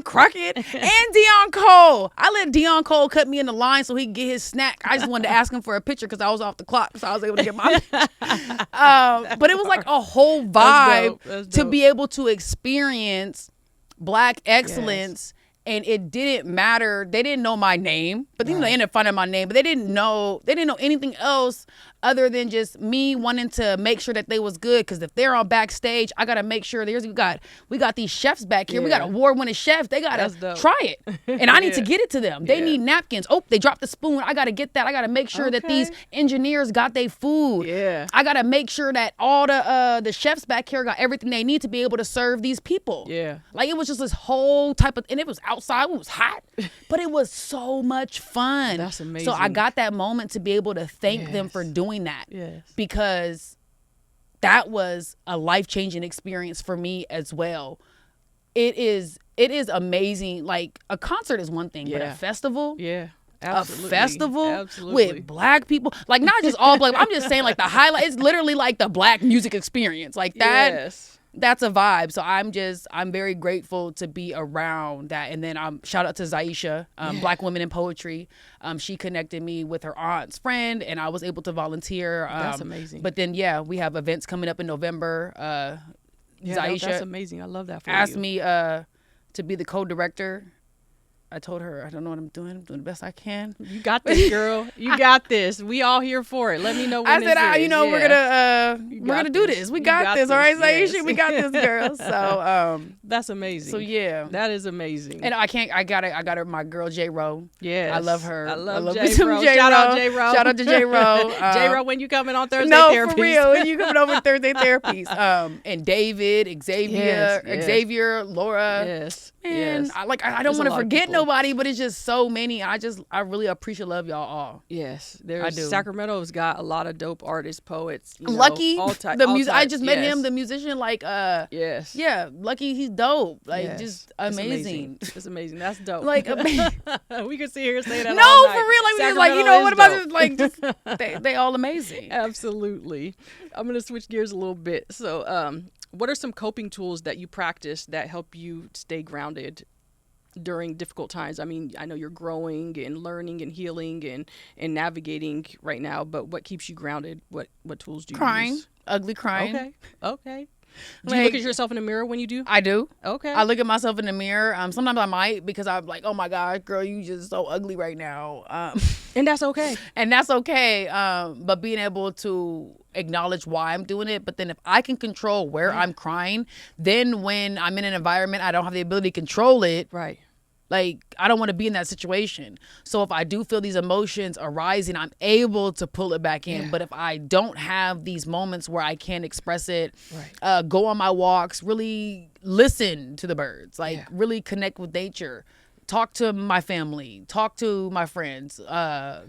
Crockett and Dion Cole. I let Dion Cole cut me in the line so he could get his snack. I just wanted to ask him for a picture because I was off the clock, so I was able to get my picture. But it was like a whole vibe That's dope. to be able to experience Black excellence. And it didn't matter. They didn't know my name, but they ended up finding my name. But they didn't know anything else other than just me wanting to make sure that they was good. Because if they're on backstage, I gotta make sure we got these chefs back here. We got award-winning chefs. They gotta try it, and I need to get it to them. They need napkins. Oh, they dropped the spoon. I gotta get that. I gotta make sure that these engineers got their food. Yeah, I gotta make sure that all the chefs back here got everything they need to be able to serve these people. Yeah, like it was just this whole type of, and it was outside. It was hot, but it was so much fun. That's amazing. So I got that moment to be able to thank them for doing that. Yes. Because that was a life-changing experience for me as well. It is amazing. Like, a concert is one thing, but a festival, absolutely. a festival with Black people, like, not just all Black. I'm just saying, like, the highlight is literally like the Black music experience, like that. Yes. That's a vibe. So I'm very grateful to be around that. And then shout out to Zaisha, Black Women in Poetry. She connected me with her aunt's friend, and I was able to volunteer. That's amazing. But then, we have events coming up in November. Zaisha that's amazing. I love that for asked you. me to be the co-director. I told her, I don't know what I'm doing. I'm doing the best I can. You got this, girl. You got this. We all here for it. Let me know when I said, is. we're gonna do this. We got this. All right, Zaisha, yes. we got this, girl. So that's amazing. So that is amazing. And I got her, my girl J Ro. Yes, I love her. I love me J some Ro. J-Ro. Shout out J Ro. Shout out to J Ro. J Ro, when you coming on Thursday no, Therapies? for real. When you coming over to Thursday Therapies? And David, Xavier, Laura. Yes. Man, yes. I don't want to forget nobody, but it's just so many. I really appreciate y'all all. Yes, I do. Sacramento's got a lot of dope artists, poets. Lucky, the music. I just met him, the musician. Yes, yeah, Lucky, he's dope. Just amazing. It's amazing. That's dope. Like, we could sit here and say that. No, all night. for real. Like, we just what about just they all amazing. Absolutely. I'm gonna switch gears a little bit. So, what are some coping tools that you practice that help you stay grounded during difficult times? I mean, I know you're growing and learning and healing and navigating right now, but what keeps you grounded? What tools do you use? Ugly crying. Okay. Do you look at yourself in the mirror when you do? I do. Okay. I look at myself in the mirror. Sometimes I might, because I'm like, oh my God, girl, you just so ugly right now. And that's okay. But being able to acknowledge why I'm doing it. But then if I can control where I'm crying, then when I'm in an environment I don't have the ability to control it. Right. Like, I don't want to be in that situation. So if I do feel these emotions arising, I'm able to pull it back in. Yeah. But if I don't have these moments where I can't express it, go on my walks, really listen to the birds, really connect with nature, talk to my family, talk to my friends,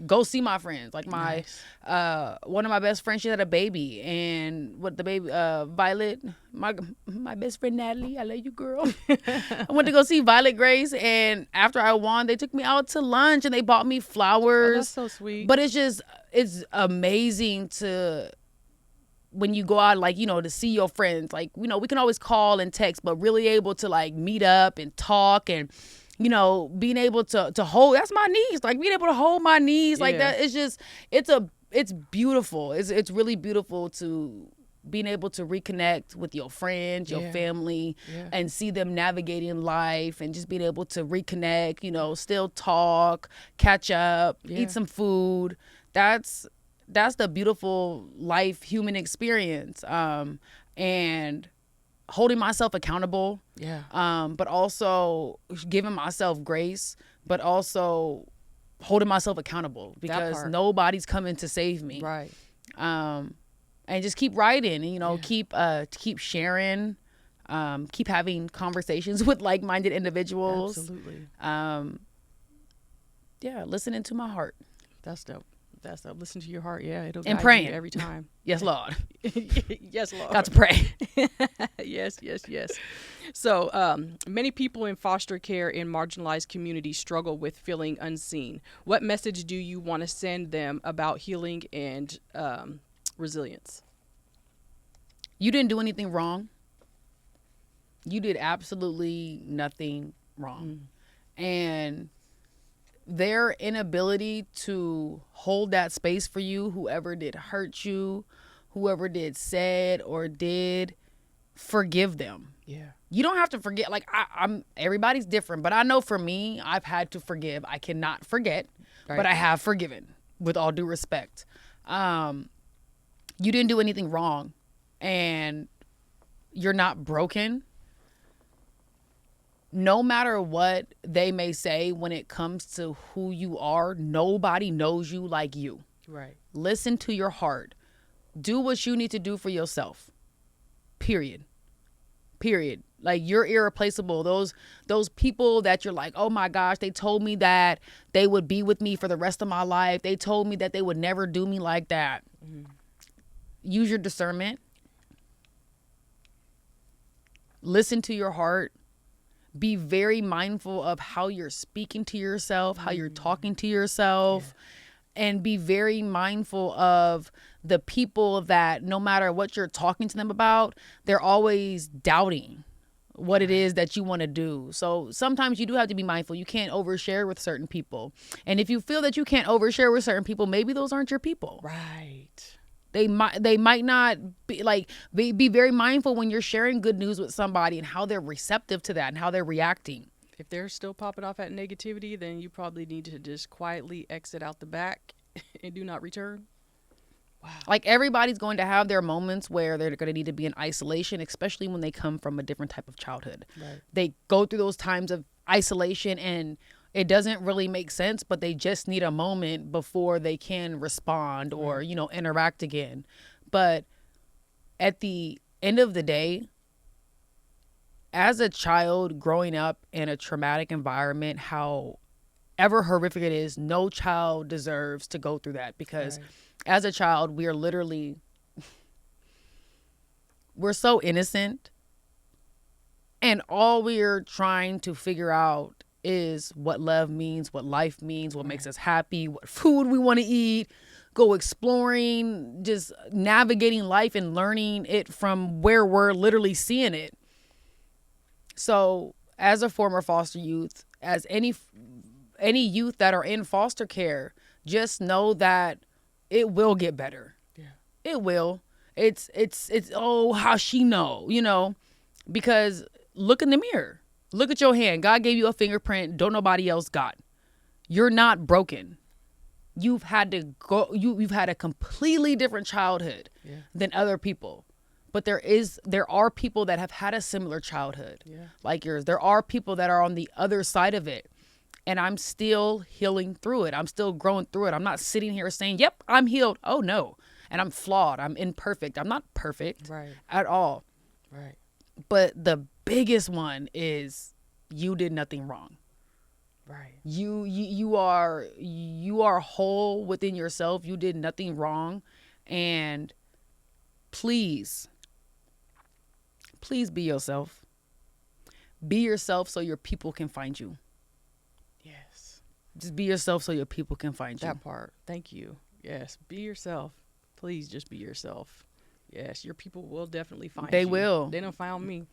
go see my friends. Like one of my best friends, she had a baby, and Violet, my best friend Natalie, I love you, girl. I went to go see Violet Grace, and after I won, they took me out to lunch and they bought me flowers. Oh, that's so sweet. But it's amazing when you go out, to see your friends. We can always call and text, but really able to meet up and talk and being able to hold, that's my niece, being able to hold my niece like that. It's beautiful. It's really beautiful to being able to reconnect with your friends, your family, and see them navigating life, and just being able to reconnect, still talk, catch up, eat some food. That's the beautiful life human experience. And holding myself accountable, but also giving myself grace, but also holding myself accountable, because nobody's coming to save me. Right. And just keep writing, and keep sharing, keep having conversations with like-minded individuals. Absolutely. Listening to my heart. That's dope. That's listen to your heart. Yeah, it'll And guide praying you every time. Yes, Lord. Yes, Lord. Got to pray. Yes. So, many people in foster care in marginalized communities struggle with feeling unseen. What message do you want to send them about healing and resilience? You didn't do anything wrong. You did absolutely nothing wrong. And their inability to hold that space for you, whoever did hurt you, whoever did said or did, forgive them. Yeah. You don't have to forget. Like I'm everybody's different, but I know for me, I've had to forgive. I cannot forget, but I have forgiven with all due respect. You didn't do anything wrong, and you're not broken. No matter what they may say when it comes to who you are, nobody knows you like you. Right. Listen to your heart. Do what you need to do for yourself. Period. Like, you're irreplaceable. Those people that you're like, oh my gosh, they told me that they would be with me for the rest of my life. They told me that they would never do me like that. Use your discernment. Listen to your heart. Be very mindful of how you're speaking to yourself, how you're talking to yourself, and be very mindful of the people that no matter what you're talking to them about, they're always doubting what it is that you want to do. So sometimes you do have to be mindful. You can't overshare with certain people. And if you feel that you can't overshare with certain people, maybe those aren't your people. Right. They might not be like, be very mindful when you're sharing good news with somebody and how they're receptive to that and how they're reacting. If they're still popping off at negativity, then you probably need to just quietly exit out the back and do not return. Wow. Like, everybody's going to have their moments where they're going to need to be in isolation, especially when they come from a different type of childhood. Right. They go through those times of isolation and it doesn't really make sense, but they just need a moment before they can respond or, interact again. But at the end of the day, as a child growing up in a traumatic environment, however horrific it is, no child deserves to go through that, because as a child, we're so innocent, and all we're trying to figure out is what love means, what life means, what makes us happy, what food we want to eat, go exploring, just navigating life and learning it from where we're literally seeing it. So as a former foster youth, as any youth that are in foster care, just know that it will get better. Yeah. It will. It's oh, how she know, because look in the mirror. Look at your hand. God gave you a fingerprint don't nobody else got. You're not broken. You've had a completely different childhood than other people. But there are people that have had a similar childhood like yours. There are people that are on the other side of it. And I'm still healing through it. I'm still growing through it. I'm not sitting here saying, yep, I'm healed. Oh, no. And I'm flawed. I'm imperfect. I'm not perfect at all. Right. But the biggest one is you did nothing wrong. Right. You are whole within yourself. You did nothing wrong. And please be yourself. Be yourself so your people can find you. Yes. Just be yourself so your people can find you. That part. Thank you. Yes. Be yourself. Please just be yourself. Yes, your people will definitely find you. They will. They don't find me.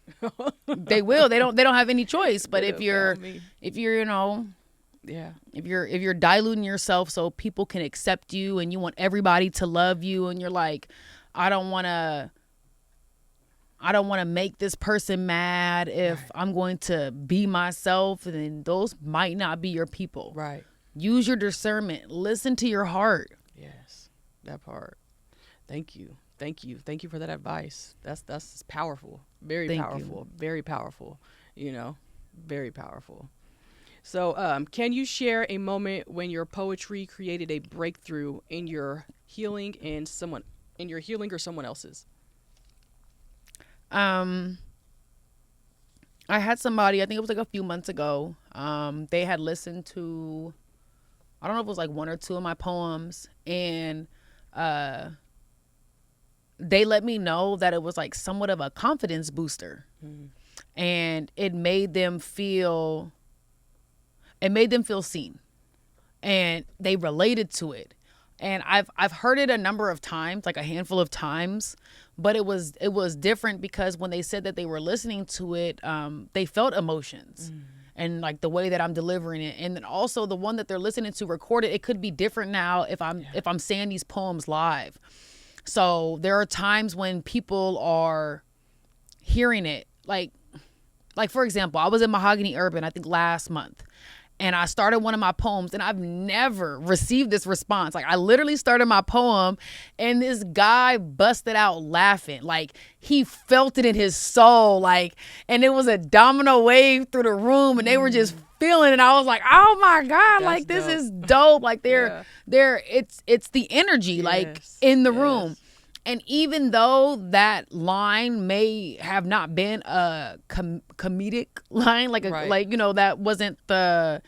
They will. They don't have any choice. But if you're if you're diluting yourself so people can accept you and you want everybody to love you and you're like, I don't want to make this person mad if I'm going to be myself, then those might not be your people. Right. Use your discernment. Listen to your heart. Yes, that part. Thank you for that advice. That's powerful. Very powerful. Very powerful. Very powerful. So can you share a moment when your poetry created a breakthrough in your healing or someone else's? I had somebody, I think it was like a few months ago. They had listened to I don't know if it was like one or two of my poems, and they let me know that it was like somewhat of a confidence booster. And it made them feel seen, and they related to it. And I've heard it a number of times, like a handful of times, but it was different because when they said that they were listening to it, they felt emotions and like the way that I'm delivering it. And then also the one that they're listening to recorded, it could be different now if I'm saying these poems live. So there are times when people are hearing it, like for example, I was in Mahogany Urban, I think last month, and I started one of my poems, and I've never received this response. Like, I literally started my poem, and this guy busted out laughing. Like, he felt it in his soul, like, and it was a domino wave through the room, and they were just feeling it. I was like, oh my God, like, this is dope. Like, it's the energy, like, in the room. And even though that line may have not been a comedic line, like that wasn't the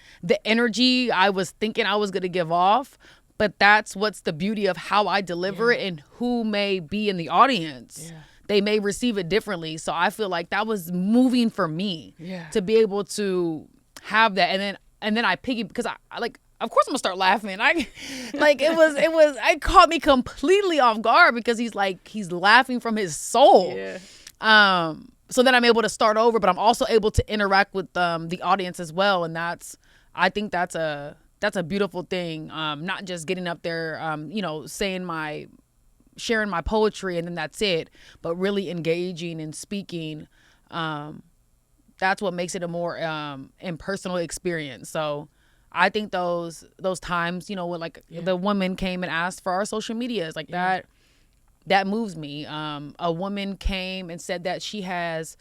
energy I was thinking I was going to give off, but that's what's the beauty of how I deliver it, and who may be in the audience. They may receive it differently. So I feel like that was moving for me to be able to have that. And then I because I like, of course I'm gonna start laughing. It caught me completely off guard because he's laughing from his soul. So then I'm able to start over, but I'm also able to interact with the audience as well. And I think that's a beautiful thing. Not just getting up there, sharing my poetry and then that's it, but really engaging and speaking. That's what makes it a more impersonal experience. So I think those times, when the woman came and asked for our social medias, like that moves me. A woman came and said that she has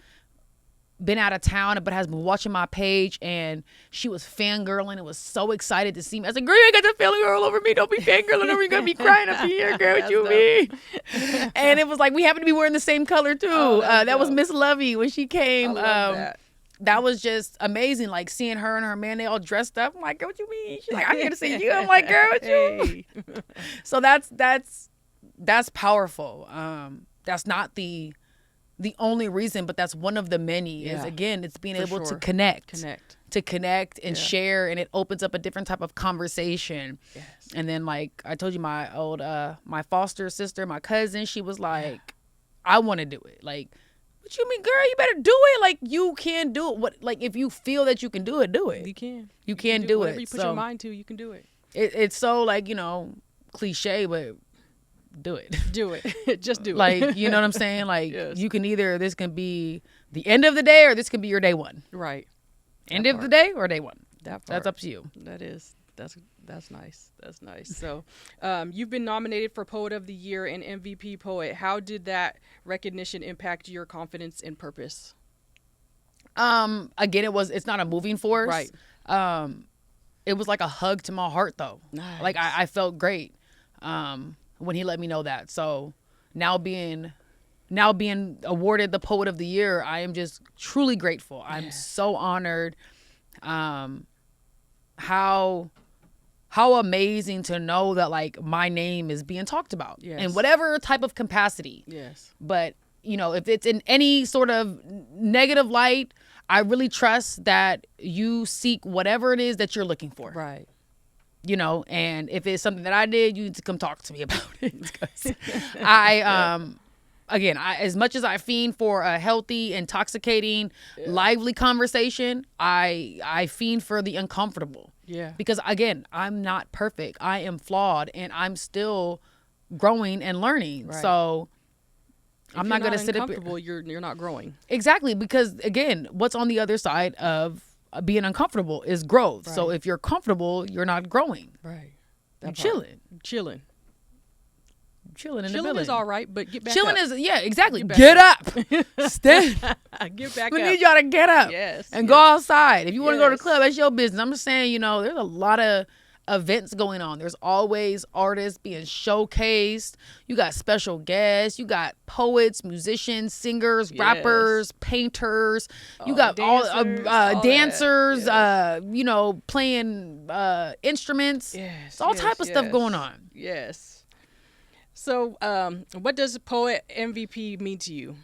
been out of town but has been watching my page, and she was fangirling and was so excited to see me. I said, girl, you ain't got the fangirl over me. Don't be fangirling over me. You're going to be crying up here, girl. What you mean? And it was like, we happen to be wearing the same color too. That was Miss Lovey when she came. I love that was just amazing, like seeing her and her man, they all dressed up. I'm like, girl, what you mean? She's like, I'm here to see you. I'm like, girl, what you mean? So that's powerful. That's not the only reason, but that's one of the many. Is again, it's being able to connect and share, and it opens up a different type of conversation. And then, like I told you, my old my foster sister, my cousin, she was like, I want to do it. Like, what you mean, girl? You better do it. Like, you can do it. Like, if you feel that you can do it, do it. You can. You can do it. Whatever you put your mind to, you can do it. It's so, like, cliche, but do it. Do it. Just do it. Like, you know what I'm saying? Like, you can either, this can be the end of the day, or this can be your day one. Right. End of the day or day one. That's up to you. That's nice. That's nice. So, you've been nominated for Poet of the Year and MVP Poet. How did that recognition impact your confidence and purpose? Again, it's not a moving force. Right. It was like a hug to my heart, though. Nice. Like, I felt great when he let me know that. So now being awarded the Poet of the Year, I am just truly grateful. I'm so honored. How amazing to know that, like, my name is being talked about in whatever type of capacity. Yes. But, if it's in any sort of negative light, I really trust that you seek whatever it is that you're looking for. Right. And if it's something that I did, you need to come talk to me about it. Again, as much as I fiend for a healthy, intoxicating, lively conversation, I fiend for the uncomfortable. Yeah. Because, again, I'm not perfect. I am flawed, and I'm still growing and learning. Right. So I'm not going to sit up here. You're not growing. Exactly. Because, again, what's on the other side of being uncomfortable is growth. Right. So if you're comfortable, you're not growing. Right. You're chilling. Chilling in the building. Is all right, but get back chilling up. Exactly. Get up. Stand. Get back up. We need y'all to get up. Yes. And go outside. If you want to go to the club, that's your business. I'm just saying, there's a lot of events going on. There's always artists being showcased. You got special guests. You got poets, musicians, singers, rappers, painters. You got dancers, all dancers, playing instruments. Yes. It's all type of stuff going on. Yes. So what does poet MVP mean to you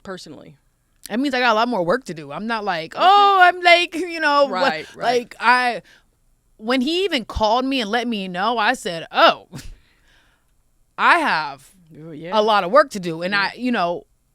personally? It means I got a lot more work to do. I'm not like, I'm like, right. Like when he even called me and let me know, I said, I have a lot of work to do. And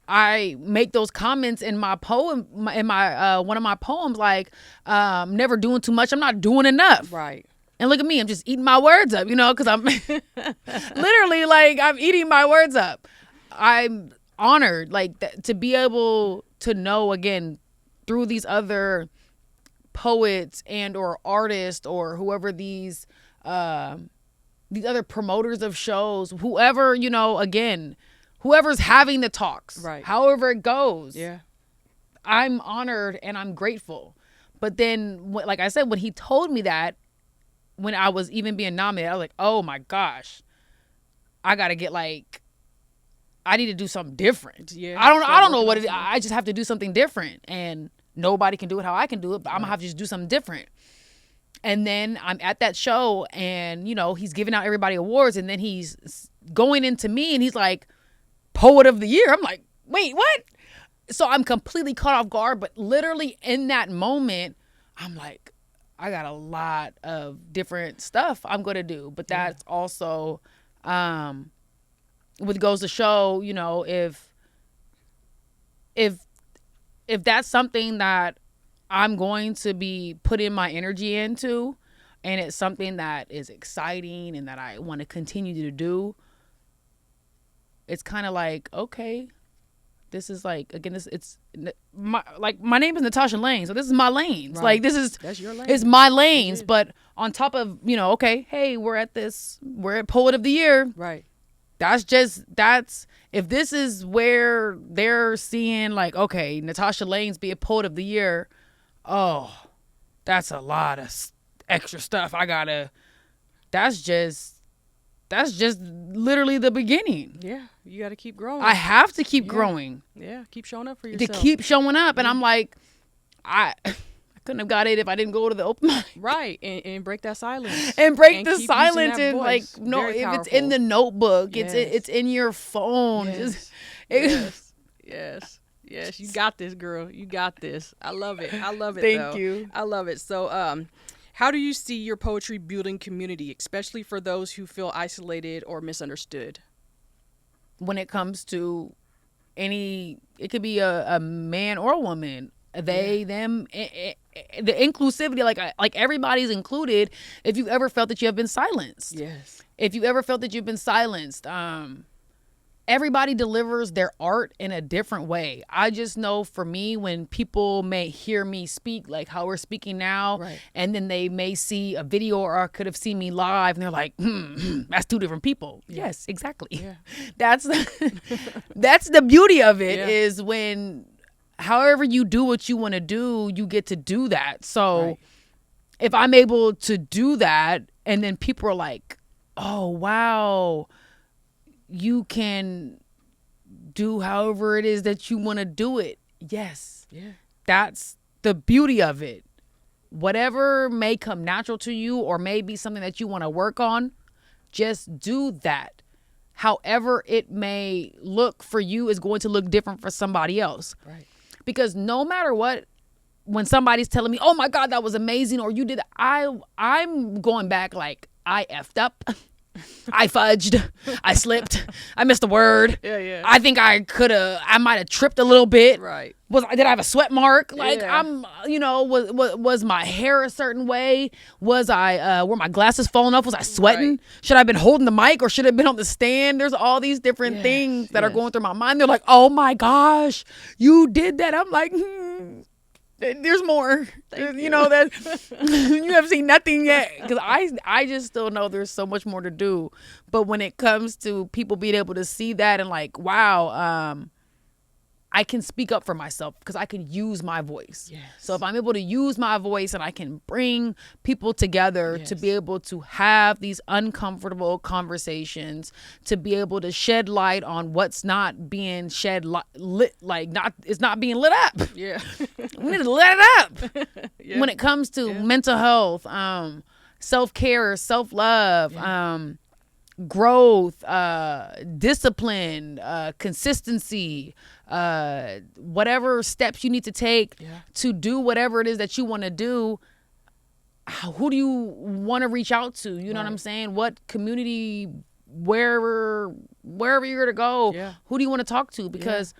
I make those comments in my poem, in my one of my poems, like, never doing too much. I'm not doing enough. Right. And look at me. I'm just eating my words up, because I'm literally like, I'm eating my words up. I'm honored, like, to be able to know, again, through these other poets and or artists or whoever these other promoters of shows, whoever, again, whoever's having the talks, right, however it goes, yeah, I'm honored and I'm grateful. But then, like I said, when he told me that, when I was even being nominated, I was like, oh my gosh, I gotta get I need to do something different. Yeah, I don't know what it is. I just have to do something different, and nobody can do it how I can do it, but I'm gonna have to just do something different. And then I'm at that show, and he's giving out everybody awards, and then he's going into me, and he's like, Poet of the Year. I'm like, wait, what? So I'm completely caught off guard, but literally in that moment, I'm like, I got a lot of different stuff I'm gonna do, but that's also what goes to show, if that's something that I'm going to be putting my energy into, and it's something that is exciting and that I want to continue to do, it's kind of like, okay, this is like, again, it's my name is Natascha Lanes, so this is my lanes. Right. Like, that's your lane. It's my lanes, but on top of, okay, hey, we're at Poet of the Year. Right. That's if this is where they're seeing, like, okay, Natascha Lanes be a Poet of the Year, that's a lot of extra stuff that's just literally the begining. Yeah, you got to keep growing. I have to keep growing. Yeah, keep showing up for yourself. To keep showing up, and I'm like, I couldn't have got it if I didn't go to the open mic. Right, and break that silence. And break the silence, and voice. If it's in the notebook, it's in your phone. Yes, you got this, girl. You got this. I love it. Thank you. I love it. So, how do you see your poetry building community, especially for those who feel isolated or misunderstood? When it comes to it could be a man or a woman, they, them, the inclusivity, like everybody's included. If you've ever felt that you have been silenced, yes. If you ever felt that you've been silenced, everybody delivers their art in a different way. I just know, for me, when people may hear me speak like how we're speaking now, right, and then they may see a video or could have seen me live, and they're like, that's two different people. Yeah. Yes, exactly. Yeah. That's the beauty of it, is when however you do what you want to do, you get to do that. So right, if I'm able to do that, and then people are like, oh, wow, you can do however it is that you want to do it. Yes. Yeah. That's the beauty of it. Whatever may come natural to you or may be something that you want to work on, just do that. However it may look for you is going to look different for somebody else. Right. Because no matter what, when somebody's telling me, oh my God, that was amazing, or you did that, I'm going back like, I effed up. I fudged. I slipped. I missed a word. Yeah. I think I might have tripped a little bit. Right. Did I have a sweat mark? Like, yeah. Was my hair a certain way? Were my glasses falling off? Was I sweating? Right. Should I have been holding the mic, or should I have been on the stand? There's all these different things that are going through my mind. They're like, oh my gosh, you did that. I'm like, there's more. That you have seen nothing yet, because I just still know there's so much more to do. But when it comes to people being able to see that and like, wow, I can speak up for myself because I can use my voice. Yes. So if I'm able to use my voice and I can bring people together to be able to have these uncomfortable conversations, to be able to shed light on what's not being it's not being lit up. Yeah. We need to lit it up. Yeah. When it comes to mental health, self-care, self-love, growth, discipline, consistency, whatever steps you need to take to do whatever it is that you want to do. Who do you want to reach out to? You know what I'm saying? What community, wherever you're going to go, who do you want to talk to? Because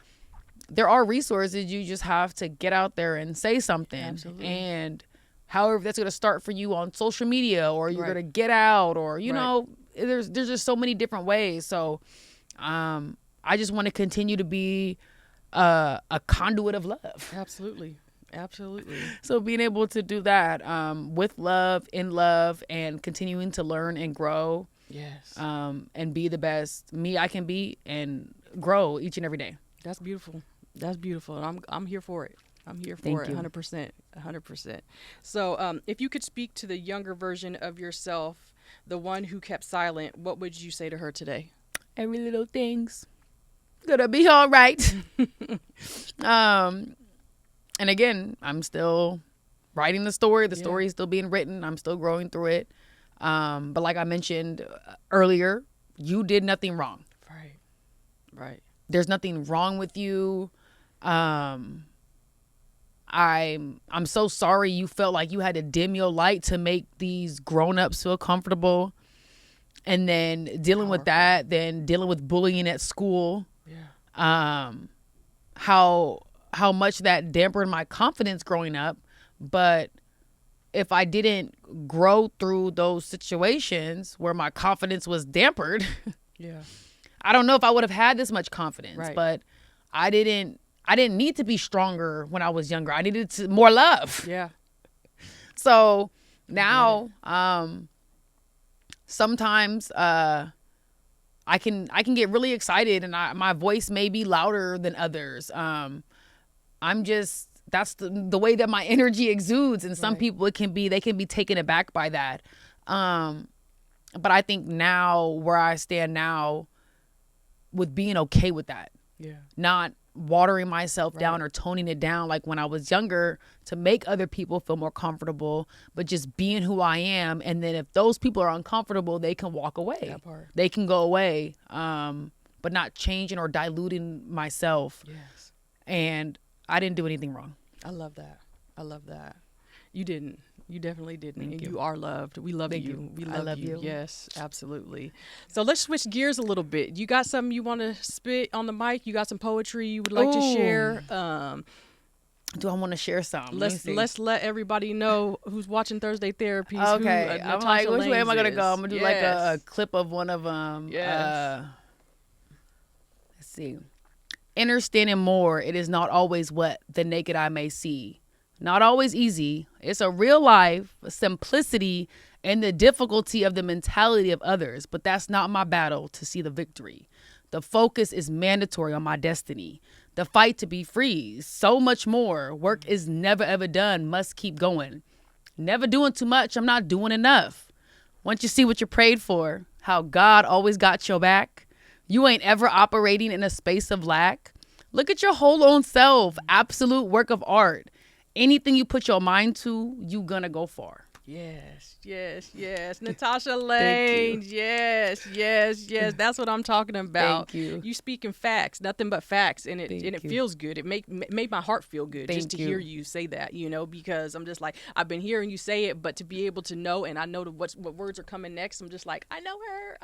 there are resources. You just have to get out there and say something. Absolutely. And however that's going to start for you on social media, or you're going to get out, or, you know, there's just so many different ways. So I just want to continue to be a conduit of love. Absolutely. So being able to do that with love, in love, and continuing to learn and grow. Yes. And be the best me I can be and grow each and every day. That's beautiful. And I'm here for it. I'm here for it. 100%. So if you could speak to the younger version of yourself, the one who kept silent, what would you say to her today? Every little thing's gonna be all right. And again, I'm still writing the story. The story is still being written. I'm still growing through it. But like I mentioned earlier, you did nothing wrong. Right. There's nothing wrong with you. I'm so sorry you felt like you had to dim your light to make these grown-ups feel comfortable. And then dealing with that, then dealing with bullying at school. How much that dampened my confidence growing up. But if I didn't grow through those situations where my confidence was dampened, I don't know if I would have had this much confidence. But I didn't need to be stronger when I was younger. I needed more love. So now, sometimes I can get really excited, and my voice may be louder than others. That's the way that my energy exudes, and some people they can be taken aback by that. But I think now, where I stand now, with being okay with that, not watering myself down or toning it down like when I was younger to make other people feel more comfortable, but just being who I am. And then if those people are uncomfortable, they can walk away. That part. They can go away, but not changing or diluting myself. And I didn't do anything wrong. I love that. You didn't. You definitely didn't. Thank you. You are loved. We love you. We love you. you. Yes, absolutely. So let's switch gears a little bit. You got something you want to spit on the mic? You got some poetry you would like to share? Do I want to share something? Let's let everybody know who's watching Thursday Therapies. Okay. I'm like, which way am I going to go? I'm going to do like a clip of one of them. Let's see. Understanding more, it is not always what the naked eye may see. Not always easy. It's a real life simplicity and the difficulty of the mentality of others. But that's not my battle to see the victory. The focus is mandatory on my destiny. The fight to be free. So much more. Work is never ever done. Must keep going. Never doing too much. I'm not doing enough. Once you see what you prayed for, how God always got your back. You ain't ever operating in a space of lack. Look at your whole own self. Absolute work of art. Anything you put your mind to, you gonna go far. Yes. Natascha Lanes. Yes. That's what I'm talking about. Thank you. You speaking facts, nothing but facts, and it feels good. It made my heart feel good just to hear you say that, because I'm just like, I've been hearing you say it, but to be able to know, and I know what words are coming next, I'm just like, I know her.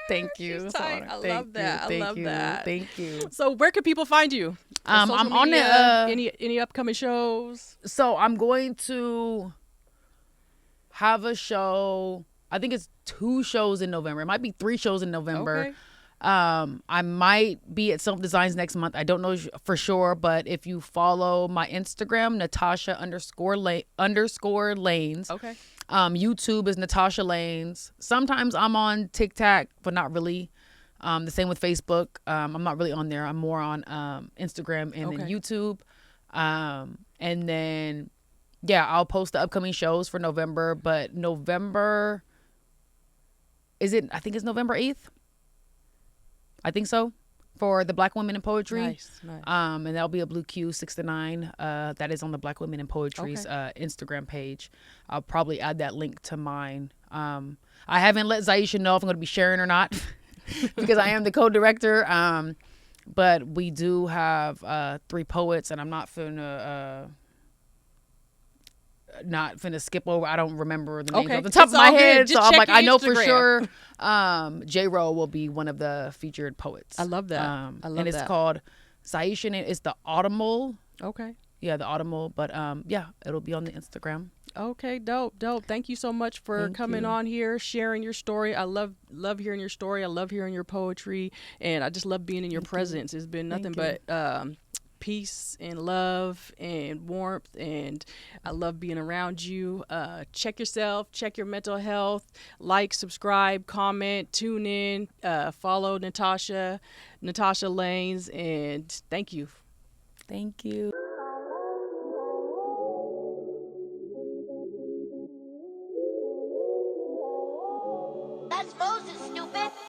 Thank you. She's tight. I love that. Thank you. So where can people find you? I'm on any upcoming shows? So I'm going to have a show. I think it's 2 shows in November. It might be 3 shows in November. Okay. I might be at Self Designs next month. I don't know for sure, but if you follow my Instagram, Natasha _ Lanes. Okay. YouTube is Natascha Lanes. Sometimes I'm on TikTok, but not really. The same with Facebook. I'm not really on there. I'm more on Instagram and then YouTube. And then, yeah, I'll post the upcoming shows for November. But November, I think it's November 8th. I think so. For the Black Women in Poetry. Nice. And that'll be a Blue Q 6 to 9. That is on the Black Women in Poetry's Instagram page. I'll probably add that link to mine. I haven't let Zaisha know if I'm going to be sharing or not because I am the co-director. But we do have 3 poets, and I'm not finna skip over. I don't remember the names off the top of my head. So I'm like, I know for sure J-Ro will be one of the featured poets. I love that. And it's called Zaisha, and it's the Audible. Okay. Yeah, the Audible. But yeah, it'll be on the Instagram. Okay, dope. Thank you so much for coming on here, sharing your story. I love hearing your story. I love hearing your poetry, and I just love being in your presence. It's been nothing but peace and love and warmth, and I love being around you. Check yourself, check your mental health, like, subscribe, comment, tune in, follow Natascha Lanes, and thank you. Thank you.